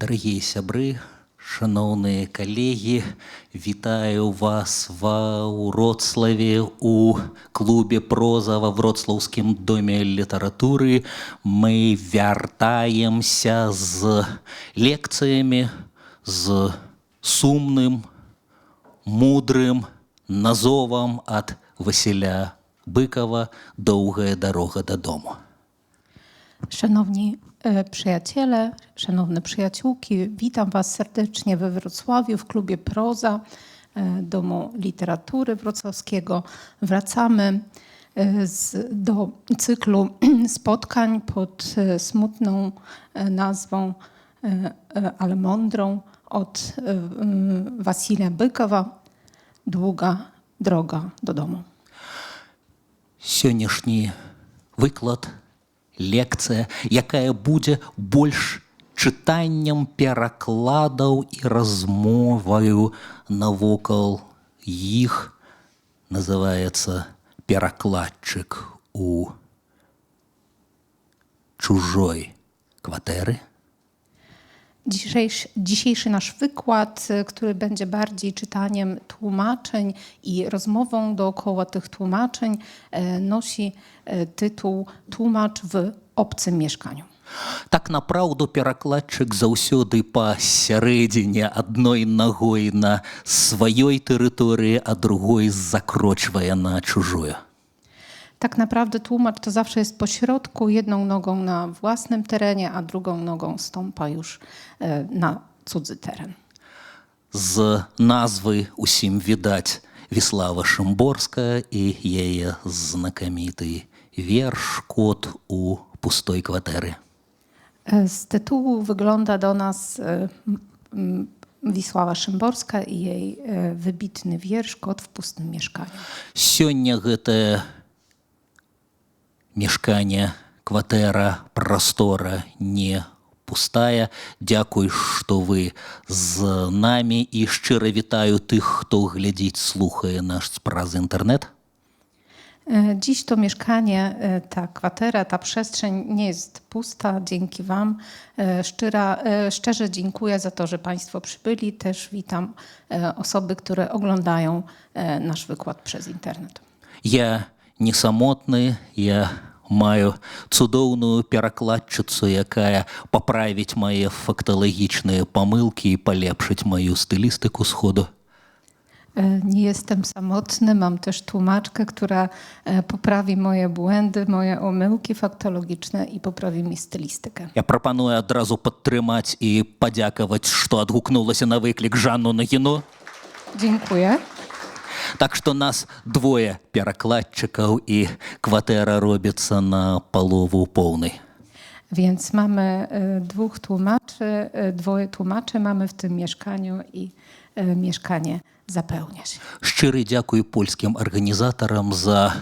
Дорогие сябры, шановные коллеги, вітаю вас ва Вроцлаве у клубе «Проза» во Вроцлаўскім доме літаратуры. Мы вяртаемся з лекцыямі, з сумным, мудрым назовам ад Васіля Быкова «Доўгая дарога дадому». Szanowni przyjaciele, szanowne przyjaciółki, witam Was serdecznie we Wrocławiu w klubie Proza, Domu Literatury Wrocławskiego. Wracamy do cyklu spotkań pod smutną nazwą, ale mądrą, od Wasila Bykowa «Długa droga do domu». Сённяшні выклад, лекцыя, якая будзе больш чытаннем перакладаў і размоваю навокал іх, называецца «Перакладчык у чужой кватэры». Dzisiejszy nasz wykład, który będzie bardziej czytaniem tłumaczeń i rozmową dookoła tych tłumaczeń, nosi tytuł «Tłumacz w obcym mieszkaniu». Так напраўду перакладчык заўсёды пасярэдзіне адной нагой на сваёй тэрыторыі, а другой закрочвае на чужую. Tak naprawdę tłumacz to zawsze jest pośrodku, jedną nogą na własnym terenie, a drugą nogą stąpa już na cudzy teren. З назвы усім відаць Віслава Шымборская і яе знакаміты верш «Кот у пустой кватэры». Z tytułu wygląda do nas Wisława Szymborska i jej wybitny wiersz «Kot w pustym mieszkaniu». Сёння гэтае мешканне, кватэра, прастора не пустая. Дзякуй, што вы з намі, і шчыра вітаю тых, хто глядзіць, слухае наш праз інтэрнэт. Dziś to mieszkanie, ta kwatera, ta przestrzeń nie jest pusta. Dzięki Wam. Szczerze dziękuję za to, że Państwo przybyli. Też witam osoby, które oglądają nasz wykład przez internet. Я не самотны, я маю цудоўную перакладчыцу, якая паправіць мае факталагічныя памылкі і палепшыць маю стылістыку сходу. Nie jestem samotny, mam też tłumaczkę, która poprawi moje błędy, moje omyłki faktologiczne i poprawi mi stylistykę. Я прапаную адразу падтрымаць і падзякаваць, што адгукнулася на выклік Жанну Нагіну. Dziękuję. Так што нас двое перакладчыкаў і кватэра робіцца на палову поўнай. Więc mamy dwóch tłumaczy, dwoje tłumaczy mamy w tym mieszkaniu i mieszkanie zapełnia się. Шчыры дзякуй польскім арганізатарам за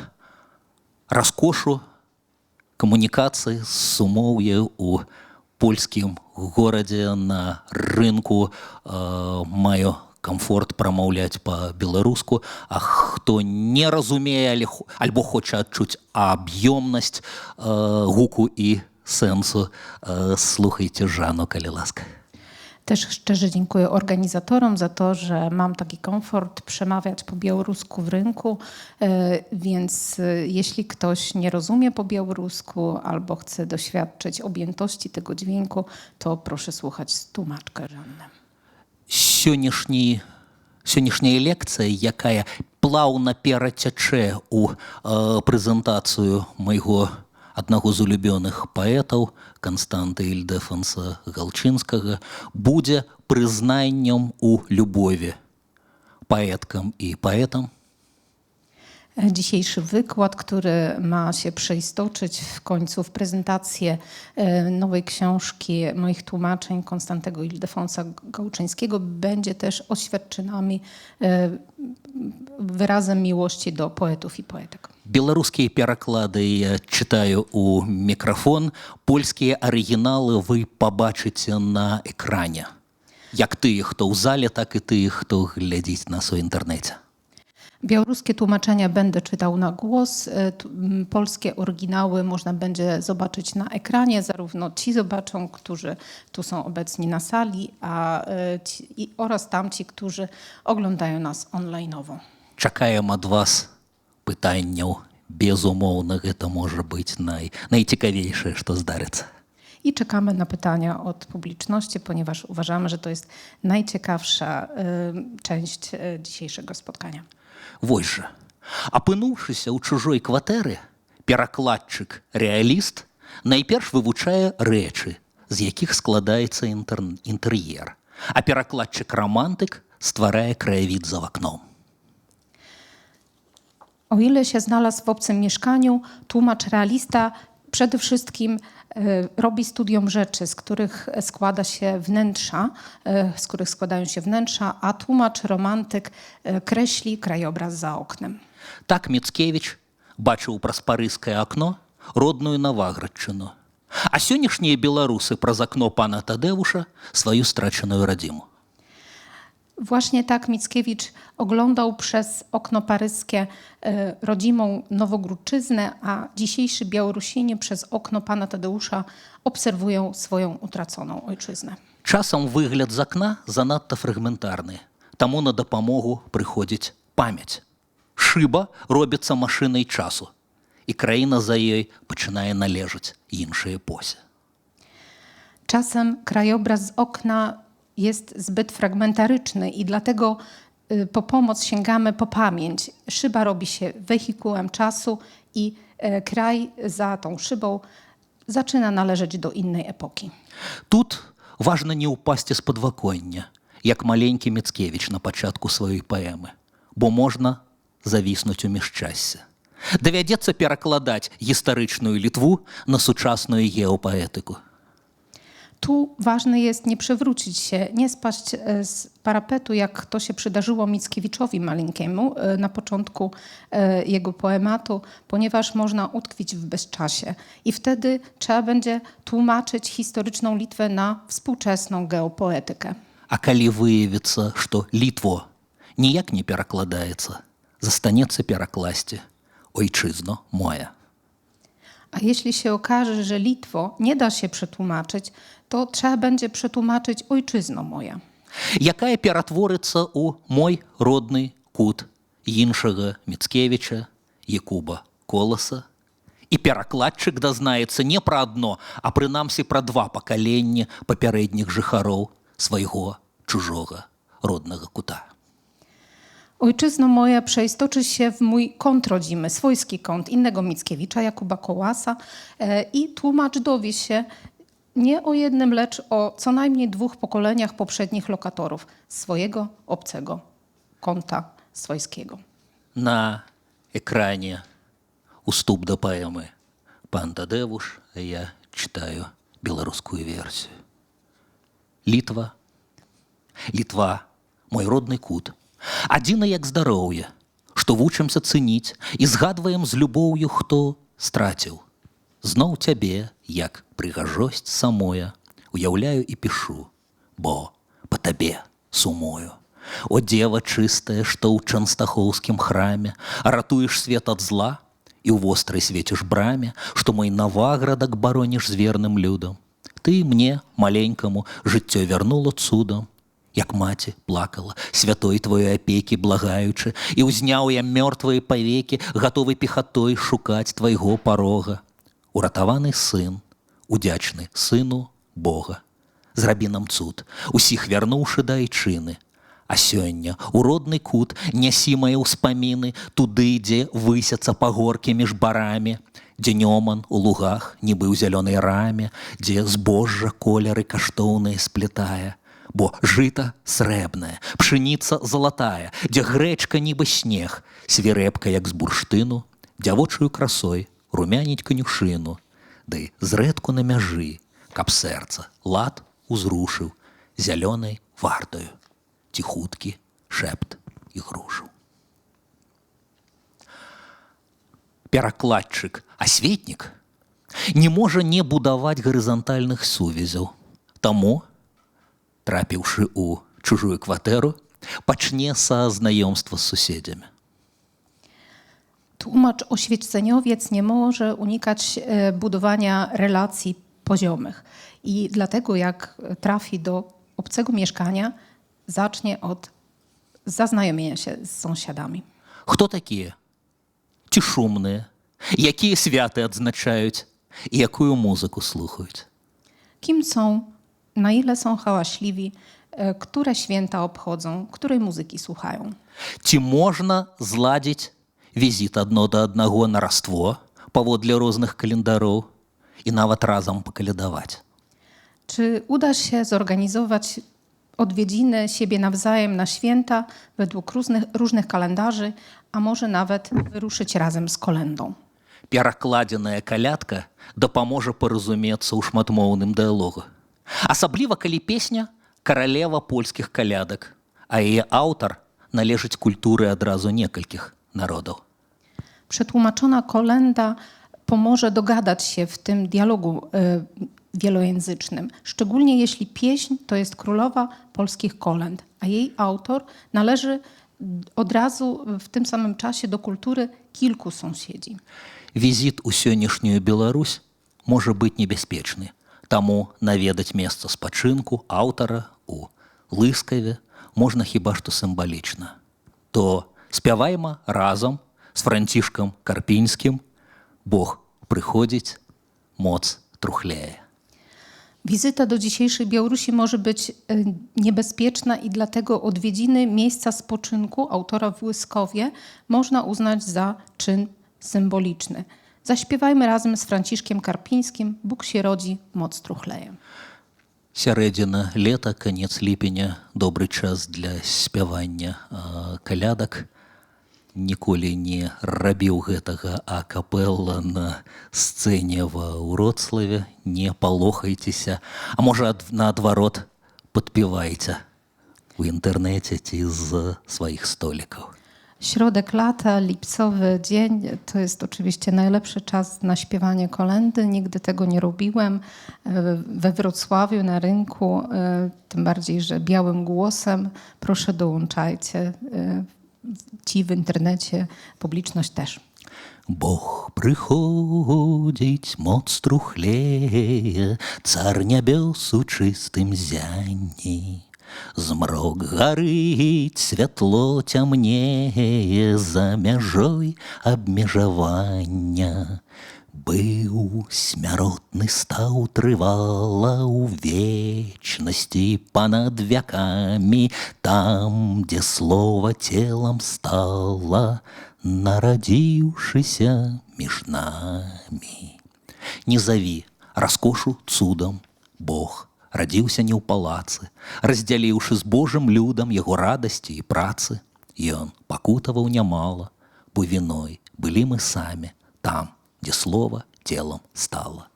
раскошу камунікацыі, сумоўе ў польскім горадзе на рынку. Маю комфорт прамаўляць па-беларуску, а хто не разумее альбо хоча адчуць аб'ёмнасць гуку і сэнсу, слухайце Жанну, калі ласка. Też szczerze dziękuję organizatorom za to, że mam taki komfort przemawiać po białorusku w rynku, więc jeśli ktoś nie rozumie po białorusku albo chce doświadczyć objętości tego dźwięku, to proszę słuchać tłumaczkę Żannę. Сённяшняя лекцыя, якая плаўна перацячэ ў прэзентацыю майго аднаго з улюбёных паэтаў Канстанта Ільдэфанса Галчынскага, будзе прызнаннем у любові паэткам і паэтам. Dzisiejszy wykład, który ma się przeistoczyć w końcu w prezentację nowej książki moich tłumaczeń Konstantego Ildefonsa Gałczyńskiego, będzie też oświadczynami, wyrazem miłości do poetów i poetek. Беларускія пераклады я чытаю у мікрафон, польскія арыгіналы вы пабачыце на экране. Як тыя, хто ў зале, так і тыя, хто глядзіць нас у інтэрнэце. Białoruskie tłumaczenia będę czytał na głos. Polskie oryginały można będzie zobaczyć na ekranie. Zarówno ci zobaczą, którzy tu są obecni na sali, oraz tamci, którzy oglądają nas online'owo. Чакаем ад вас пытанняў. Безумоўна, гэта можа быць найцікавейшае, што здарыцца. I czekamy na pytania od publiczności, ponieważ uważamy, że to jest najciekawsza część dzisiejszego spotkania. Вось жа, апынуўшыся ў чужой кватэры, перакладчык-рэаліст найперш вывучае рэчы, з якіх складаецца інтэр'ер, а перакладчык-рамантык стварае краявід за вакном. O ile się znalazł w obcym mieszkaniu, tłumacz realista przede wszystkim robi studium rzeczy, z których składają się wnętrza, a tłumacz romantyk kreśli krajobraz za oknem. Так Міцкевіч бачыў праз парыжскае акно родную Наваградчыну, а сённяшнія беларусы праз акно пана Тадэвуша сваю страчаную радзіму. Właśnie tak Mickiewicz oglądał przez okno paryskie rodzimą Nowogródczyznę, a dzisiejsi Białorusini przez okno pana Tadeusza obserwują swoją utraconą ojczyznę. Часам выгляд з акна занадта фрагментарны, таму на дапамогу прыходзіць памяць. Шыба робіцца машынай часу, і краіна за ёй пачынае належаць іншай эпосе. Czasem krajobraz z okna jest zbyt fragmentaryczny i dlatego po pomoc sięgamy po pamięć. Szyba robi się wehikułem czasu i kraj za tą szybą zaczyna należeć do innej epoki. Тут важна не ўпасці з падваконня, як маленькі Міцкевіч на пачатку сваёй паэмы, бо можна завіснуць у міжчассе. Давядзецца перакладаць гістарычную Літву на сучасную геапаэтыку. Tu ważne jest nie przewrócić się, nie spaść z parapetu, jak to się przydarzyło Mickiewiczowi maleńkiemu na początku jego poematu, ponieważ można utkwić w bezczasie. I wtedy trzeba będzie tłumaczyć historyczną Litwę na współczesną geopoetykę. А калі выявіцца, што Літво ніяк не перакладаецца, застанецца перакласці «Ойчызно моя». A jeśli się okaże, że Litwo nie da się przetłumaczyć, to trzeba będzie przetłumaczyć ojczyzno moja. Якая ператворыцца ў мой родны кут іншага Міцкевіча, Якуба Коласа. І перакладчык дазнаецца не пра адно, а прынамсі пра два пакаленні папярэдніх жыхароў swojego чужого родnego kuta. Ojczyzno moja przeistoczy się w mój kąt rodzimy, swojski kąt innego Mickiewicza, Jakuba Kołasa i tłumacz dowie się nie o jednym, lecz o co najmniej 2 pokoleniach poprzednich lokatorów swojego obcego kąta swojskiego. Na ekranie уступ до поэмы «Пан Тадевуш», я читаю белорусскую версию. Литва, мой родный кут, адзіна як здароўе, што вучымся цэніць і згадваем з любоўю, хто страціў. Зноў цябе, як прыгажосць самое, уяўляю і пішу, бо па табе сумую. О, дева чыстая, што ў Чанстахоўскім храме ратуеш свет ад зла і ў вострай свеціш браме, што мой Наваградак бароніш з верным людам. Ты мне, маленькаму, жыццё вярнула цудам, як маці плакала, святой твоей апекі благаючы, і ўзняў я мёртвыя павекі, гатовы пехатой шукаць твайго парога. Уратаваны сын, удзячны сыну Бога. Зрабі нам цуд, усіх вярнуўшы да айчыны. А сёння у родны кут нясі мае ўспаміны туды, дзе высяцца пагоркі між барамі, дзе нёман у лугах, нібы ў зялёнай раме, дзе збожжа колеры каштоўныя сплетае. Бо жыта срэбнае, пшыніца залатая, дзе грэчка нібы снег, свірэпка як з бурштыну, дзявочаю красой румяніць канюшыну, ды зрэдку на мяжы, каб сэрца лад узрушыў зялёнай вартаю, ціхуткі шэпт і грушу. Перакладчык-асветнік не можа не будаваць гарызантальных сувязяў, таму, трапіўшы ў чужую кватэру, пачне са знаёмства з суседзямі. Tłumacz oświeceniowiec nie może unikać budowania relacji poziomych. I dlatego jak trafi do obcego mieszkania, zacznie od zaznajomienia się z sąsiadami. Хто такія? Ці шумныя? Якія святы адзначаюць? І якую музыку слухаюць? Kim są, na ile są hałaśliwi, które święta obchodzą, której muzyki słuchają. Ці можна зладзіць візіт адно да аднаго на раство паводле розных календароў і нават разам пакалядаваць? Czy uda się zorganizować odwiedziny siebie nawzajem na święta według różnych kalendarzy, a może nawet wyruszyć razem z kolendą? Перакладзеная калядка дапаможа паразумецца ў шматмоўным дыялогу. Асабліва, калі песня каралева польскіх калядак, а яе аўтар належыць культуры адразу некалькіх народаў. Przetłumaczona kolenda pomoże dogadać się w tym dialogu wielojęzycznym, szczególnie jeśli pieśń to jest królowa polskich kolęd, a jej autor należy od razu w tym samym czasie do kultury kilku sąsiedzi. Візіт у сённяшнюю Беларусь можа быць небяспечны, таму наведаць месца спачынку аўтара у Лыскаве можна хіба што сімвалічна. То спявайма разам з Францішкам Карпінскім «Бог прыходзіць, моц трухляе». Wizyta do dzisiejszej Białorusi może być niebezpieczna i dlatego odwiedziny miejsca spoczynku autora w Łyskowie można uznać za czyn symboliczny. Zaśpiewajmy razem z Franciszkiem Karpińskim Bóg się rodzi, moc truchleje. Сярэдзіна лета, канец ліпеня – добры час для спявання калядак. Ніколі не рабіў гэтага акапелла на сцэне ва Вроцлаве. Не палохайцеся, а можа наадварот падпявайце у інтэрнэце ці з сваіх столікаў. Środek lata, lipcowy dzień to jest oczywiście najlepszy czas na śpiewanie kolendy. Nigdy tego nie robiłem we Wrocławiu na rynku, tym bardziej, że białym głosem. Proszę dołączajcie. Ci w internecie, publiczność też. Бог прыходзіць, моц трухлее, цар нябёс у чыстым зянні. Змрок гарыць, святло цямнее за мяжой абмежавання. Быў смяротны, стаў трывала ў вечнасці панад вякамі, там, дзе слова целам стала, нарадзіўшыся між намі. Не заві раскошу цудам, Бог радзіўся не ў палацы, раздзяліўшы з Божым людам яго радасці і працы. Ён пакутаваў нямала, бо віной былі мы самі там, дзе слова целам стала,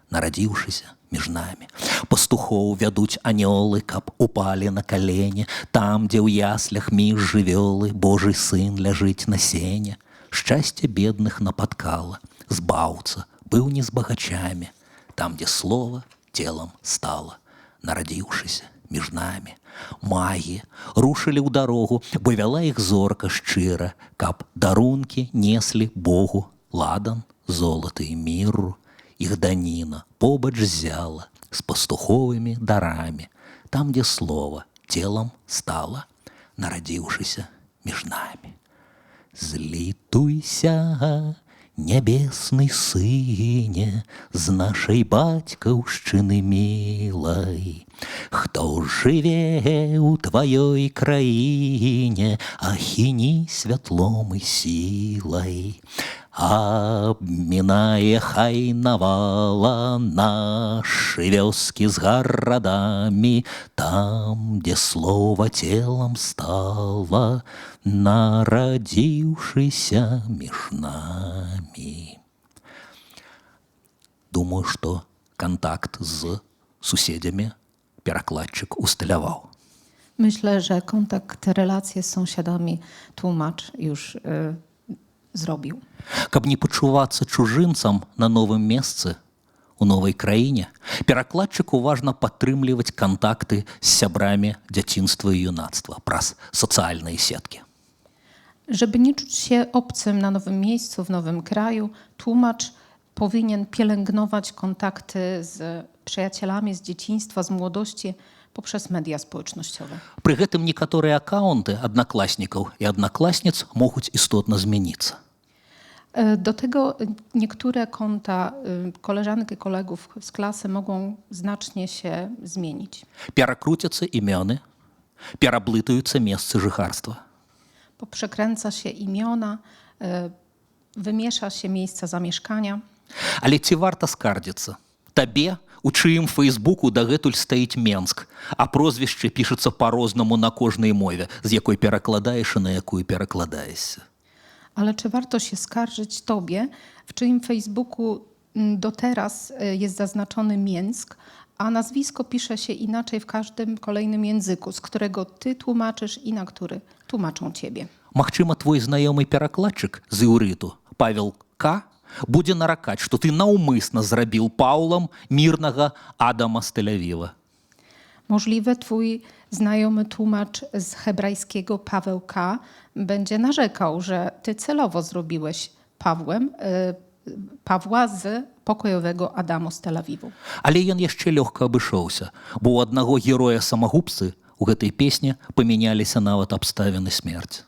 нарадзіўшыся між намі. Пастухоў вядуць анёлы, каб упалі на калені, там, дзе ў яслях між жывёлы Божий сын ляжыць на сене. Шчасце бедных напаткала, збаўца быў не з багачамі, там, дзе слова целам стала, нарадзіўшыся між намі. Магі рушылі ў дарогу, бо вяла іх зорка шчыра, каб дарункі неслі Богу ладан, золата і міру. Іх даніна побач ззяла з пастуховымі дарамі, там, дзе слова целам стала, нарадзіўшыся між намі. Злітуйся, нябесны сыне, з нашай бацькаўшчыны мілай. Хто жыве ў тваёй краіне, ахіні святлом і сілай. Абмінае хай навала нашы вёскі з гарадамі, там, дзе слова целам стала, нарадзіўшыся між намі. Думаю, што кантакт з суседзямі перакладчык усталяваў. Myślę, że kontakt, relacje z sąsiadami tłumacz już zrobił. Каб не пачувацца чужынцам на новым месцы, у новай краіне, перакладчыку важна падтрымліваць кантакты з сябрамі дзяцінства і юнацтва праз сацыяльныя сеткі. Żeby nie czuć się obcym na nowym miejscu, w nowym kraju, tłumacz powinien pielęgnować kontakty z przyjacielami z dzieciństwa, z młodości poprzez media społecznościowe. Пры гэтым некаторыя акаунты аднакласнікаў і аднакласніц могуць істотна змяніцца. Do tego niektóre konta koleżanek i kolegów z klasy mogą znacznie się zmienić. Перакруцяцца імёны, пераблытаюцца месцы жыхарства. Poprzekręca się imiona, wymiesza się miejsca zamieszkania. Але ці варта скардзіцца? Табе, у чыім фэйсбуку дагэтуль стаіць Менск, а прозвішча пішацца па-рознаму на кожнай мове, з якой перакладаеш і на якую перакладаешся. Ale czy warto się skarżyć tobie, w czyim Facebooku do teraz jest zaznaczony Mięsk, a nazwisko pisze się inaczej w każdym kolejnym języku, z którego ty tłumaczysz i na który tłumaczą ciebie? Магчыма, твой знаёмы перакладчык з іўрыту, Павел К., будзе наракаць, што ты наўмысна зрабіў Паўлам мірнага Адама з Тель-Авіва. Możliwe twój znajomy tłumacz z hebrajskiego Paweł K. będzie narzekał, że ty celowo zrobiłeś Pawła z pokojowego Adamu z Tel-Awiwu. Але ён яшчэ лёгка абышоўся, бо ў аднаго героя-самагубцы у гэтай песні памяняліся нават абставіны смерці.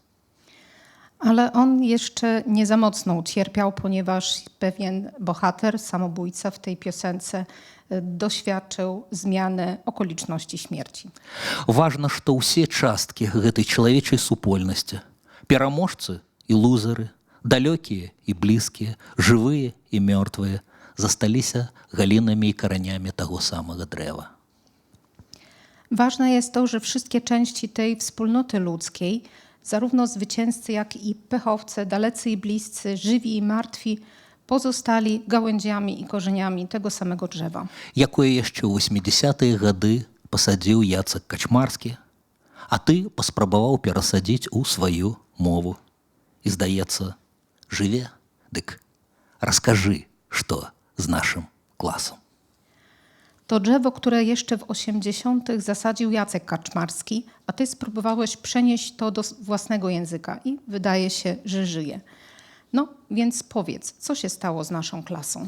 Ale on jeszcze nie za mocno ucierpiał, ponieważ pewien bohater, samobójca w tej piosence doświadczył zmiany okoliczności śmierci. Важна, што ўсе часткі гэтай чалавечай супольнасці, пераможцы і лузеры, далёкія і блізкія, жывыя і мёртвыя, засталіся галінамі і каранямі таго самага дрэва. Ważne jest to, że wszystkie części tej wspólnoty ludzkiej, zarówno zwycięzcy, jak i pechowcy, dalecy i bliscy, żywi i martwi, pozostali gałęziami i korzeniami tego samego drzewa. Якое яшчэ ў 80-е гады пасадзіў Яцек Качмарскі, а ты паспрабаваў перасадзіць у сваю мову. І, здаецца, жыве, дык раскажы, што z naszym klasem. To drzewo, które jeszcze w 80. zasadził Jacek Kaczmarski, a ty spróbowałeś przenieść to do własnego języka i wydaje się, że żyje. No, więc powiedz, co się stało z naszą klasą?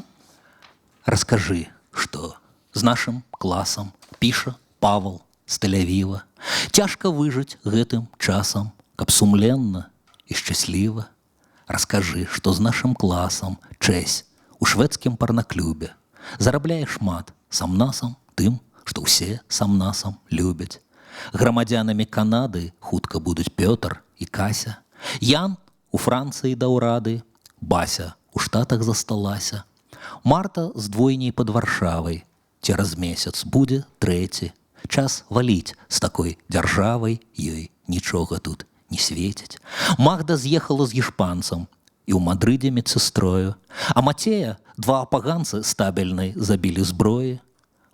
Расскажы, што з нашым класам піша Павел з Тель-Авіва. Цяжка выжыць гэтым часам, каб сумленна і шчасліва. Раскажы, што з нашым класам чэсь у шведскім парнаклубе зарабляе шмат сам-насам тым, што ўсе сам-насам любяць. Грамадзянамі Канады хутка будуць Пётр і Кася. Ян у Францыі даў рады, Бася у Штатах засталася. Марта з двойняй пад Варшавай. Цераз месяц будзе трэці. Час валіць з такой дзяржавай, ёй нічога тут не свеціць. Магда з'ехала з іспанцам і ў Мадрыдзе медсестрою. А Мацея два апаганцы стабільнай забілі зброі.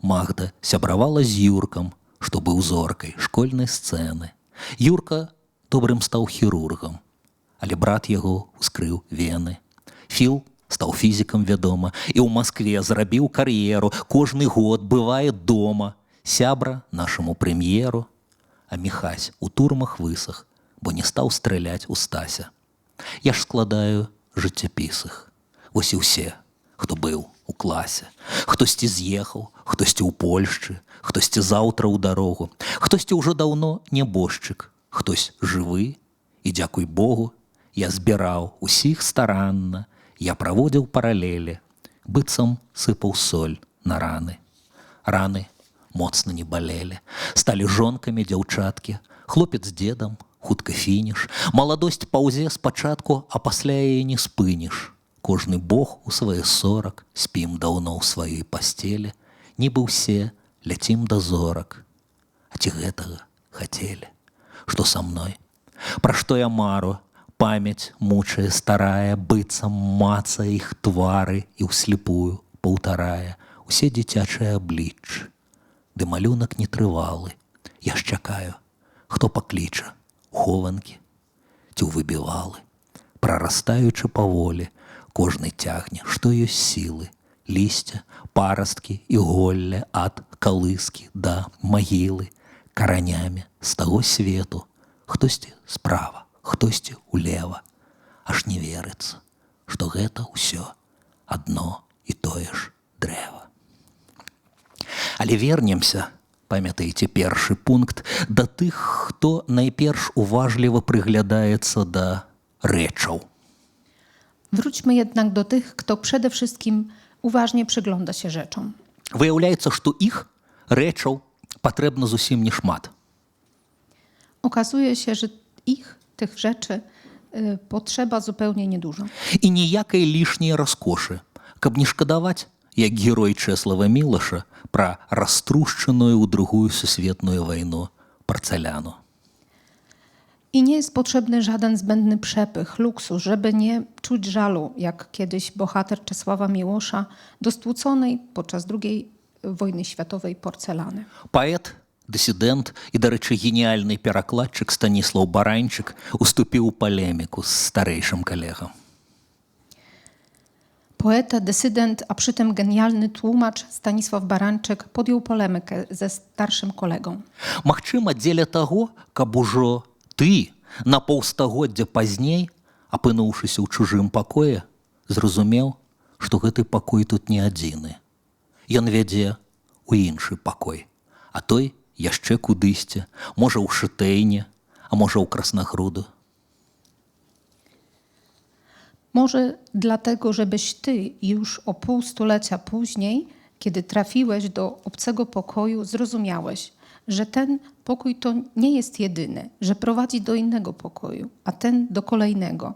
Магда сябравала з Юркам, што быў зоркай школьнай сцэны. Юрка добрым стаў хірургам, але брат яго ускрыў вены. Філ стаў фізікам, вядома, і ў Маскве зрабіў кар'еру, кожны год бывае дома, сябра нашаму прэм'еру, а Міхась у турмах высах, бо не стаў страляць у Стася. Я ж складаю жыццяпіс іх. Вось і ўсе, хто быў у класе. Хтосьці з'ехаў, хтосьці ў Польшчы, хтосьці заўтра ў дарогу, хтосьці ўжо даўно нябожчык, хтось жывы, і, дзякуй Богу, я збіраў усіх старанна, я праводзіў паралелі, быццам сыпаў соль на раны. Раны моцна не балелі, сталі жонкамі дзяўчаткі, хлопец з дзедам, хутка фініш. Маладосць паўзе спачатку, а пасля яе не спыніш. Кожны бог у свае 40, спім даўно ў сваёй пасцелі, нібы ўсе ляцім да зорак. А ці гэтага хацелі? Што са мной? Пра што я мару? Памяць мучае старая, быццам маца іх твары і ўслепую паўтарае усе дзіцячыя абліччы. Ды малюнак нетрывалы, я ж чакаю, хто пакліча, хованкі ці ў выбівалы. Прарастаючы паволі, кожны цягне, што ёсць сілы, лісця, парасткі і голле ад калыскі да магілы, каранямі з таго свету, хтосьці справа, хтосьці ўлева. Аж не верыцца, што гэта ўсё адно і тое ж дрэва. Але вернемся, памятаеце першы пункт, да тых, хто найперш уважліва przyглядаецца да рэчаў. Wróćmy jednak do tych, kto przede wszystkim uważnie przygląda się rzeczom. Выяўляецца, што іх рэчаў патрэбна зусім не шмат. Okazuje się, że tych rzeczy potrzeba zupełnie niedużo. І ніякай лішняй раскошы, каб не шкадаваць, як герой Чэслава Мілаша, пра раструшчаную ў Другую сусветную вайну парцаляну. I nie jest potrzebny żaden zbędny przepych, luksus, żeby nie czuć żalu, jak kiedyś bohater Czesława Miłosza do stłuczonej podczas II wojny światowej porcelany. Паэт, дысідэнт і, дарэчы, геніяльны перакладчык Станіслаў Баранчык уступіў у палеміку з старэйшым калегам. Poeta, dysydent, a przy tym genialny tłumacz Stanisław Baranczyk podjął polemikę ze starszym kolegą. Магчыма, дзеля таго, каб ужо ты на паўстагоддзя пазней, апынуўшыся ў чужым пакоі, зразумеў, што гэты пакой тут не адзіны. Ён вядзе ў іншы пакой, а той яшчэ кудысьці, можа ў Шытэйне, а можа ў Краснагруду. Może dlatego, żebyś ty już o pół stulecia później, kiedy trafiłeś do obcego pokoju, zrozumiałeś, że ten pokój to nie jest jedyny, że prowadzi do innego pokoju, a ten do kolejnego.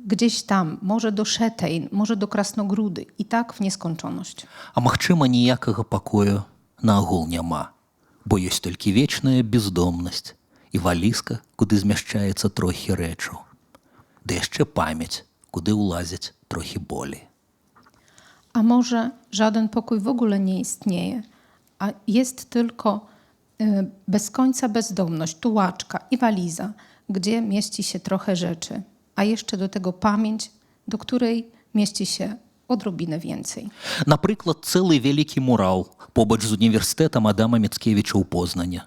Gdzieś tam, może do Szetejn, może do Krasnogrudy i tak w nieskończoność. А магчыма, ніякага пакою наогул няма, бо ёсць толькі вечная бездомнасць і валізка, куды змяшчаецца трохі рэчаў. Ды яшчэ памяць, куdy улазять трохи болі. A może żaden pokój w ogóle nie istnieje, a jest tylko bez końca bezdomność, tułaczka i waliza, gdzie mieści się trochę rzeczy, a jeszcze do tego pamięć, do której mieści się odrobinę więcej. Напрыклад, цэлы вялікі мурал побач з універсітэтам Адама Міцкевіча ў Познані.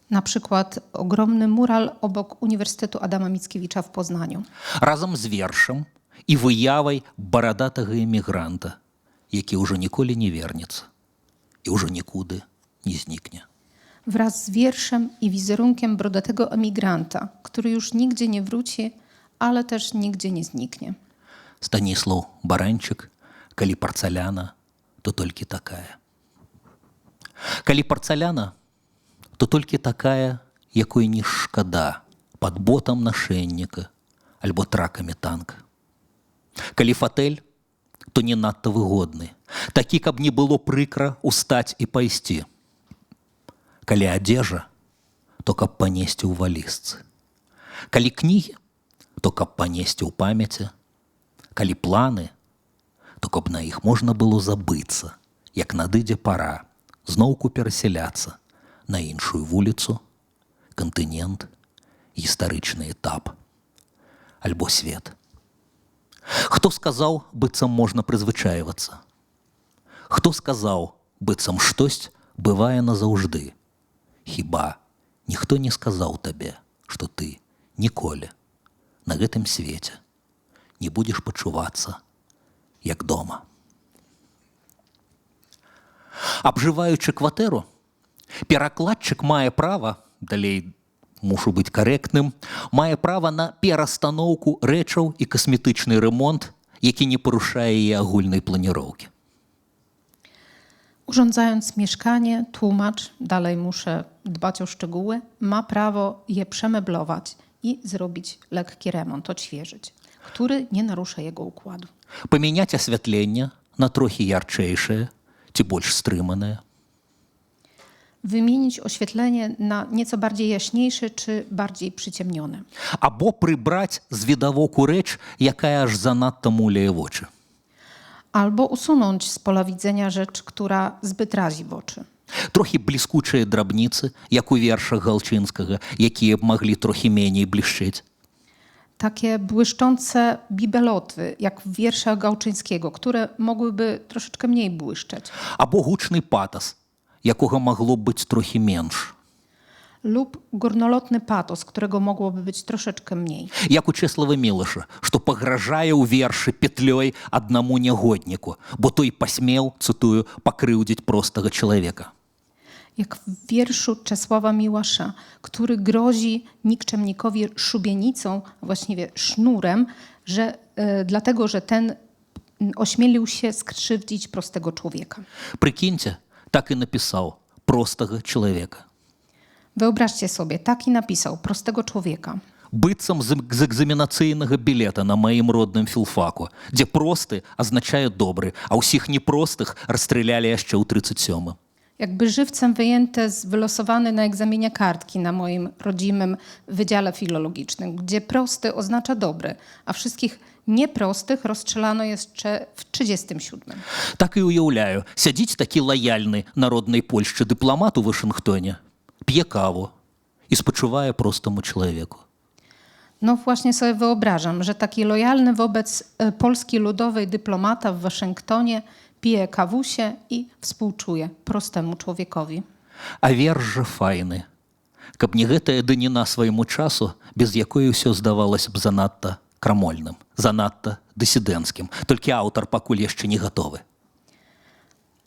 Na przykład ogromny mural obok Uniwersytetu Adama Mickiewicza w Poznaniu. Разам з вершам і выявай барадатага эмігранта, які ўжо ніколі не вернецца і ўжо нікуды не знікне. Wraz z wierszem i wizerunkiem brodatego emigranta, który już nigdzie nie wróci, ale też nigdzie nie zniknie. Станіслаў Баранчык, калі парцаляна, то толькі такая. Калі парцаляна, то толькі такая, якой не шкада пад ботам нашэнніка альбо тракамі танка. Калі фатэль, то не надта выгодны, такі, каб не было прыкра устаць і пайсці. Калі адзежа, то каб панесці ў валізцы. Калі кнігі, то каб панесці ў памяці. Калі планы, то каб на іх можна было забыцца, як надыдзе пара, зноўку перасяляцца на іншую вуліцу, кантынент, гістарычны этап альбо свет. Хто сказаў, быццам можна прызвычайвацца? Хто сказаў, быццам штось бывае назаўжды? Хіба ніхто не сказаў табе, што ты ніколі на гэтым свеце не будзеш пачувацца як дома. Абжываючы кватэру, перакладчык мае права, далей мушу быць карэктным, мае права на перастаноўку рэчаў і касметычны ремонт, які не парушае яе агульнай планіроўкі. Urządzając mieszkanie, tłumacz, dalej muszę dbać o szczegóły, ma prawo je przemeblować i zrobić lekki remont, odświeżyć, który nie narusza jego układu. Памяняць асвятленне на трохі ярчэйшае ці больш стрыманае. Wymienić oświetlenie na nieco bardziej jaśniejsze czy bardziej przyciemnione. Або прыбраць з відавоку рэч, якая аж занадта муляе вочы. Albo usunąć z pola widzenia rzecz, która zbyt razi w oczy. Трохі бліскучыя драбніцы, як у вершах Галчынскага, якія б маглі трохі меней блішчэць. Takie błyszczące bibeloty, jak w wierszach Gałczyńskiego, które mogłyby troszeczkę mniej błyszczeć. Або гучны патас, якога магло б быць трохі менш. lub górnolotny patos, którego mogłoby być troszeczkę mniej. Як у Чеслава Мілаша, што пагражае ў вершы петлёй аднаму нягодніку, бо той пасмеў, цытую, пакрыўдзіць простага чалавека. Jak w wierszu Czesława Miłasza, który grozi nikczemnikowi szubienicą, właściwie sznurem, dlatego, że ten ośmielił się skrzywdzić prostego człowieka. Прыкіньце, так і напісаў простага чалавека. Wyobraźcie sobie, taki napisał prostego człowieka. Быццам з экзаменацыйнага білета на маім родным філфаку, дзе просты азначае добры, а ўсіх непростых расстралялі яшчэ ў 37-м. Jakby żywcem wyjęte z wylosowanej na egzaminie kartki na moim rodzimym Wydziale Filologicznym, gdzie prosty oznacza dobry, a wszystkich nieprostych rozstrzelano jeszcze w 37. Так і ўяўляю, сядзіць такі лаяльны народнай Польшчы дыпламат у Вашынгтоне, п'е каву і спачувае простаму чалавеку. No właśnie sobie wyobrażam, że taki lojalny wobec Polski Ludowej dyplomata w Waszyngtonie pije kawusie i współczuje prostemu człowiekowi. А верш жа файны. Каб не гэтая даніна свайму часу, без якой ўсё здавалася б занадта крамольным, занадта дысідэнцкім. Толькі аўтар пакуль яшчэ не гатовы.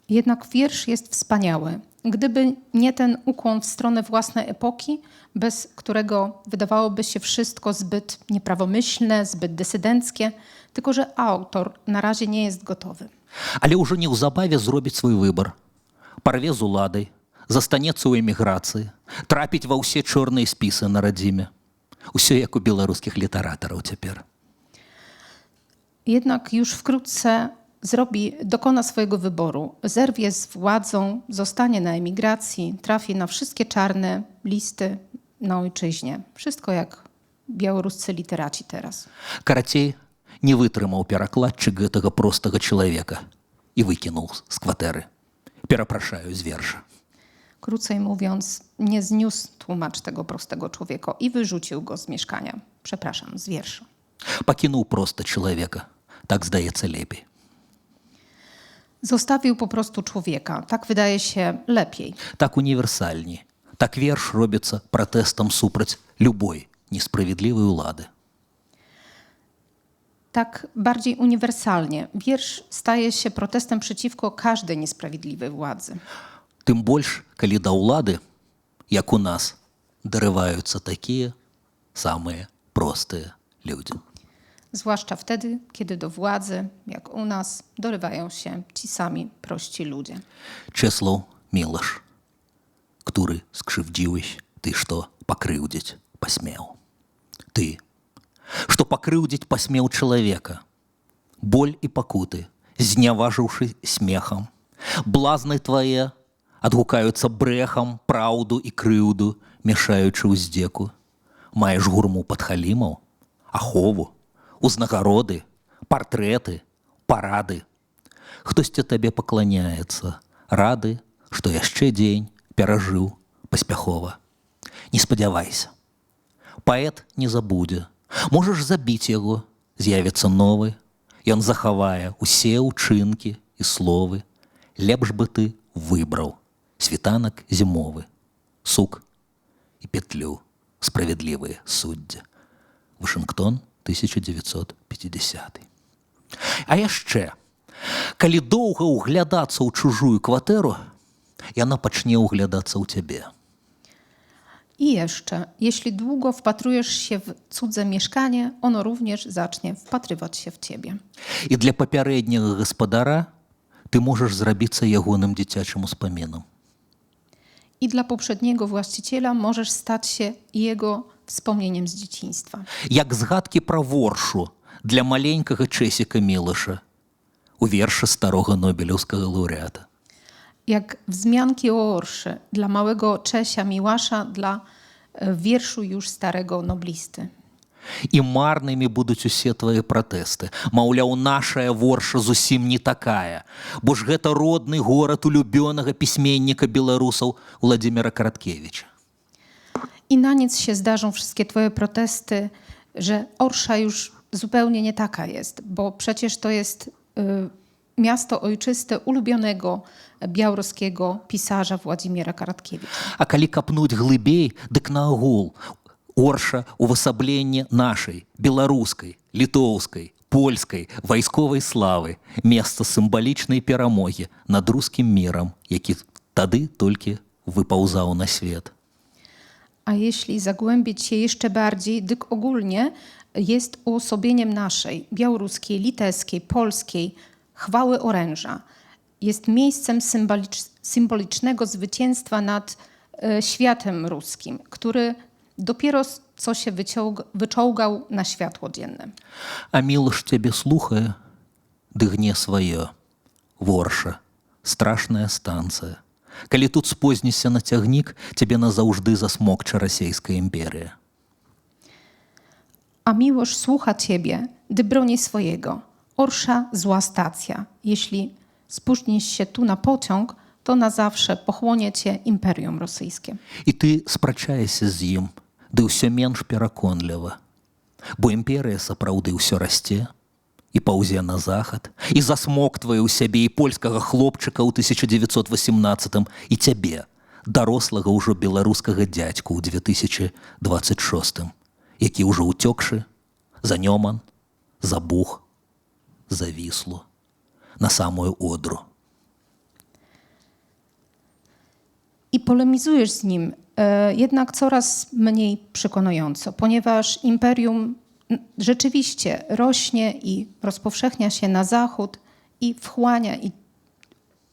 Jednak wiersz jest wspaniały. Gdyby nie ten ukłon w stronę własnej epoki, bez którego wydawałoby się wszystko zbyt nieprawomyślne, zbyt dysydenckie, tylko że autor na razie nie jest gotowy. Але ўжо неўзабаве зробіць свой выбар. Парве з уладай, застанецца ў эміграцыі, трапіць ва ўсе чорныя спісы на радзіме. Усё як у беларускіх літаратараў цяпер. Jednak już wkrótce dokona swojego wyboru, zerwie z władzą, zostanie na emigracji, trafi na wszystkie czarne listy na ojczyźnie. Wszystko jak białoruscy literaci teraz. Карацей, не вытрымаў перакладчык гэтага простага чалавека і выкінуў з кватэры. Перапрашаю з верша. Krócej mówiąc, nie zniósł tłumacz tego prostego człowieka i wyrzucił go z mieszkania. Przepraszam, z wiersza. Пакінуў проста чалавека. Так здаецца лепей. Zostawił po prostu człowieka. Tak wydaje się lepiej. Так універсальней. Так верш робіцца пратэстам супраць любой несправядлівай улады. Tak bardziej uniwersalnie. Wiersz staje się protestem przeciwko każdej niesprawiedliwej władzy. Тым больш, калі да ўлады, як у нас, дарываюцца такія самыя простыя людзі. Zwłaszcza wtedy, kiedy do władzy, jak u nas, dorywają się ci sami prości ludzie. Чеслаў Мілаш, który skrzywdziłeś, ty, што пакрыўдзіць пасмеў. Ты, што пакрыўдзіць пасмеў чалавека. Боль і пакуты, зняважыўшы смехам. Блазны твае адгукаюцца брэхам, праўду і крыўду, мяшаючы ўздзеку. Маеш гурму падхалімаў, ахову, узнагароды, партрэты, парады. Хтосьці табе пакланяецца, рады, што яшчэ дзень перажыў паспяхова. Не спадзявайся. Паэт не забудзе. Можаш забіць яго, з'явіцца новы. Ён захавае усе ўчынкі і словы. Лепш бы ты выбраў світанак зімовы, сук і петлю, справядлівыя суддзя. Вашынгтон, 1950. А яшчэ, калі доўга ўглядацца ў чужую кватэру, яна пачне ўглядацца ў цябе. I jeszcze, jeśli długo wpatrujesz się w cudze mieszkanie, ono również zacznie wpatrywać się w ciebie. І для папярэдняга гаспадара ты можаш зрабіцца ягоным дзіцячым успамінам. I dla poprzedniego właściciela możesz stać się jego wspomnieniem z dzieciństwa. Як згадкі пра воршу для маленькага Чесіка Мілаша у вершы старога нобелеўскага лаўрэата. Jak wzmianki o orszy dla małego Czesia Miłasza, dla wierszu już starego noblisty. І марнымі будуць усе твае пратэсты. Маўляў, нашая ворша зусім не такая, бо ж гэта родны горад улюбёнага пісьменніка беларусаў Владзіміра Караткевіча. I na nic się zdarzą wszystkie twoje protesty, że Orsza już zupełnie nie taka jest, bo przecież to jest miasto ojczyste ulubionego białoruskiego pisarza Władimira Karatkiewicza. А калі капнуць глыбей, дык наогул Орша увасабленне нашай, беларускай, літоўскай, польскай вайсковай славы, месца сімвалічнай перамогі над рускім мірам, які тады толькі wypałzał na świat. A jeśli zagłębić się jeszcze bardziej, dyk ogólnie jest uosobieniem naszej, białoruskiej, litewskiej, polskiej chwały oręża. Jest miejscem symbolicznego zwycięstwa nad światem ruskim, który dopiero co się wyczołgał na światło dzienne. А мілаш цябе слухае, ды гне сваё. Ворша, страшная станцыя. Калі тут спознішся на цягнік, цябе назаўжды засмокча расейская імперія. A miłość słucha ciebie, gdy broni swojego. Orsza zła stacja. Jeśli spóźnisz się tu na pociąg, to na zawsze pochłonie cię Imperium Rosyjskie. І ты спрачаешся з ім, ды ўсё менш пераконліва. Бо імперія сапраўды ўсё расце і паўзе на захад, і засмоктвае ў сябе і польскага хлопчыка ў 1918 і цябе, дарослага ўжо беларускага дзядзьку ў 2026, які ўжо ўцёкшы за Нёман, за Буг, за Віслу, на самую Одру. I polemizujesz z nim, jednak coraz mniej przekonująco, ponieważ imperium rzeczywiście rośnie i rozpowszechnia się na zachód i wchłania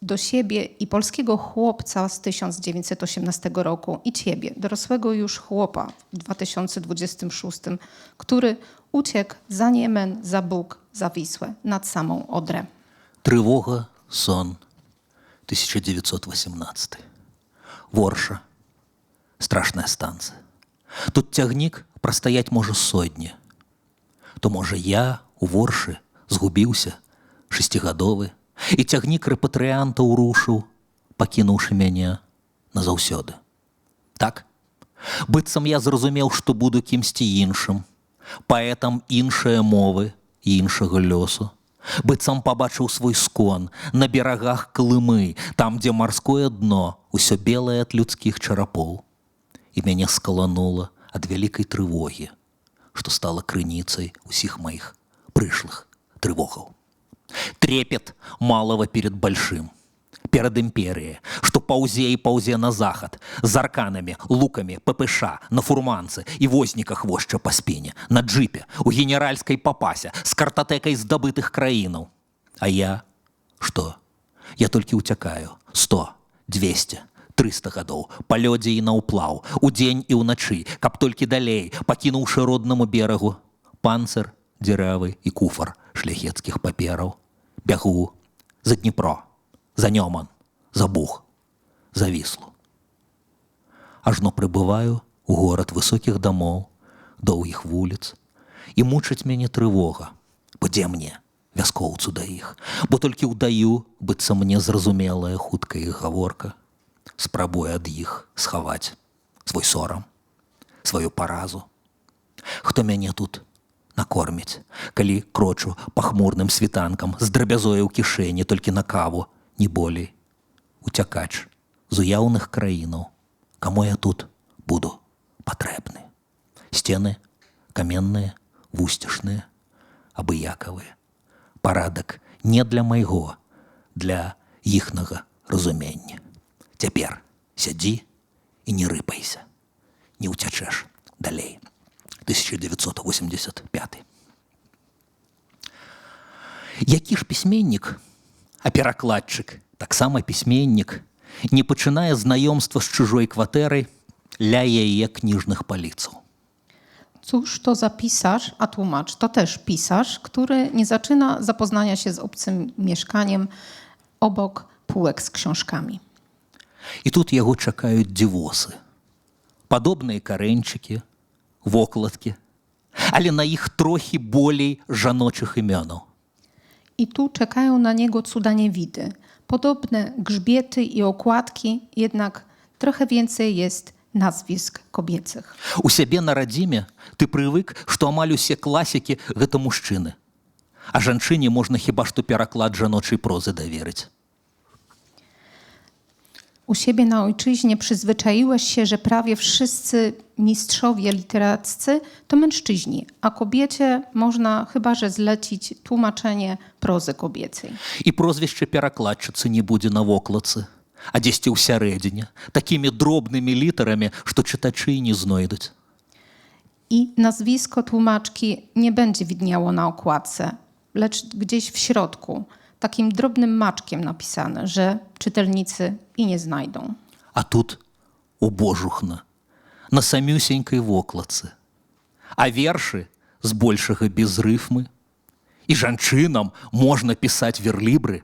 do siebie i polskiego chłopca z 1918 roku i ciebie, dorosłego już chłopa w 2026, który uciekł za Niemen, za Bóg, za Wisłę, nad samą Odrę. Трывога, сон, 1918. Ворша, страшная станцыя. Тут цягнік прастаяць можа сотні. То, можа, я у Воршы згубіўся, 6гадовы, і цягнік рэпатрыянтаў рушыў, пакінуўшы мяне назаўсёды. Так? Быццам я зразумеў, што буду кімсьці іншым, паэтам іншае мовы і іншага лёсу. Быццам пабачыў свой скон на берагах Клымы, там, дзе марское дно, усё белае ад людскіх чарапоў. І мяне скаланула ад вялікай трывогі, што стала крыніцай усіх маіх прышлых трывогаў. Трепет малого перед большим, перед імперіяй, што паўзе і паўзе на захад, з арканамі, лукамі, ППШ, на фурманцы і возніках вожча па спіне, на джипе, у генеральскай папасе, з картатэкай здабытых краінаў. А я? Што? Я толькі ўцякаю 100, 200, 300 гадоў, па лёдзе і наўплаў, удзень і ўначы, каб толькі далей, пакінуўшы роднаму берагу панцыр, дзіравы і куфар шляхецкіх папераў. Бягу за Дніпро, за Нёман, за Буг, за Віслу. Ажно прыбываю у горад высокіх дамоў, доўгіх вуліц, і мучыць мяне трывога, бо дзе мне, вяскоўцу да іх, бо толькі ўдаю, быццам мне зразумелая хуткая іх гаворка, спрабуе ад іх схаваць свой сорам, сваю паразу. Хто мяне тут накорміць, калі крочу па хмурным світанкам з драбязою ў кішэні толькі на каву, не болей. Уцякач з уяўных краінаў, каму я тут буду патрэбны. Сцены каменныя, вусцішныя, абыякавыя. Парадак не для майго, для іхнага разумення. Цяпер сядзі і не рыпайся, не ўцячэш далей. 1985. Які ж пісьменнік, а перакладчык, таксама пісьменнік, не пачынае знаёмства з чужой кватэрай ля яе кніжных паліцаў. Cóż to za pisarz, a tłumacz to też pisarz, który nie zaczyna zapoznania się z obcym mieszkaniem obok półek z książkami. І тут яго чакаюць дзівосы. Падобныя карэньчыкі, вокладкі, але на іх трохі болей жаночых імёнаў. I tu czekają na niego cuda niewidy. Podobne grzbiety i okładki, jednak trochę więcej jest nazwisk kobiecych. У сябе на радзіме ты прывык, што амаль усе класікі гэта мужчыны. А жанчыне можна хіба што пераклад жаночай прозы даверыць. U siebie na ojczyźnie przyzwyczaiłeś się, że prawie wszyscy mistrzowie literaccy to mężczyźni, a kobiecie można chyba że zlecić tłumaczenie prozy kobiecej. І прозвішча перакладчыцы не будзе на вокладцы, а дзесьці ў сярэдзіне, такімі дробнымі літарамі, што чытачы і не знойдуць. I nazwisko tłumaczki nie będzie widniało na okładce, lecz gdzieś w środku, takim drobnym maczkiem napisane, że czytelnicy i nie znajdą. А тут убожухна, на самюсенькай вокладцы. А вершы збольшага без рыфмы. І жанчынам можна пісаць верлібры.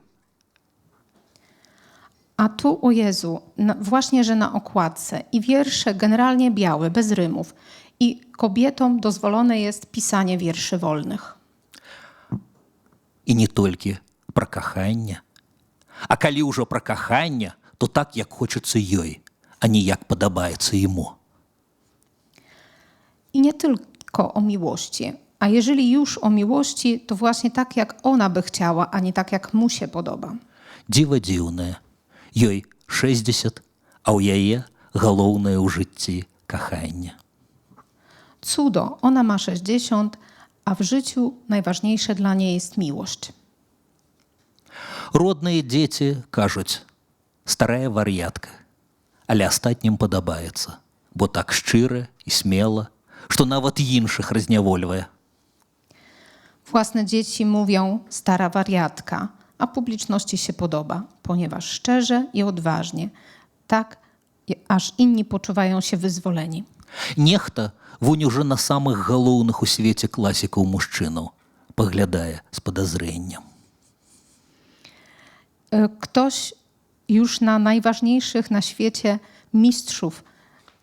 A tu, o Jezu, właśnie, że na okładce i wiersze generalnie białe, bez rymów. I kobietom dozwolone jest pisanie wierszy wolnych. І не толькі пра каханне. А калі ўжо пра каханне, то так, як хочацца ёй, а не як падабаецца яму. I nie tylko o miłości. A jeżeli już o miłości, to właśnie tak, jak ona by chciała, a nie tak, jak mu się podoba. Дзіва дзіўнае. Ёй 60, а ў яе галоўнае ў жыцці каханне. Cudo, ona ma 60, a w życiu najważniejsze dla niej jest miłość. Родныя дзеці кажуць: старая вар'ятка, але астатнім падабаецца, бо так шчыра і смела, што нават іншых разнявольвае. Własne dzieci mówią stara wariatka, a publiczności się podoba, ponieważ szczerze i odważnie, tak aż inni poczuwają się wyzwoleni. Нехта вунь ужо на самых галоўных у свеце класікаў мужчынаў паглядае з падазрэннем. Ktoś już na najważniejszych na świecie mistrzów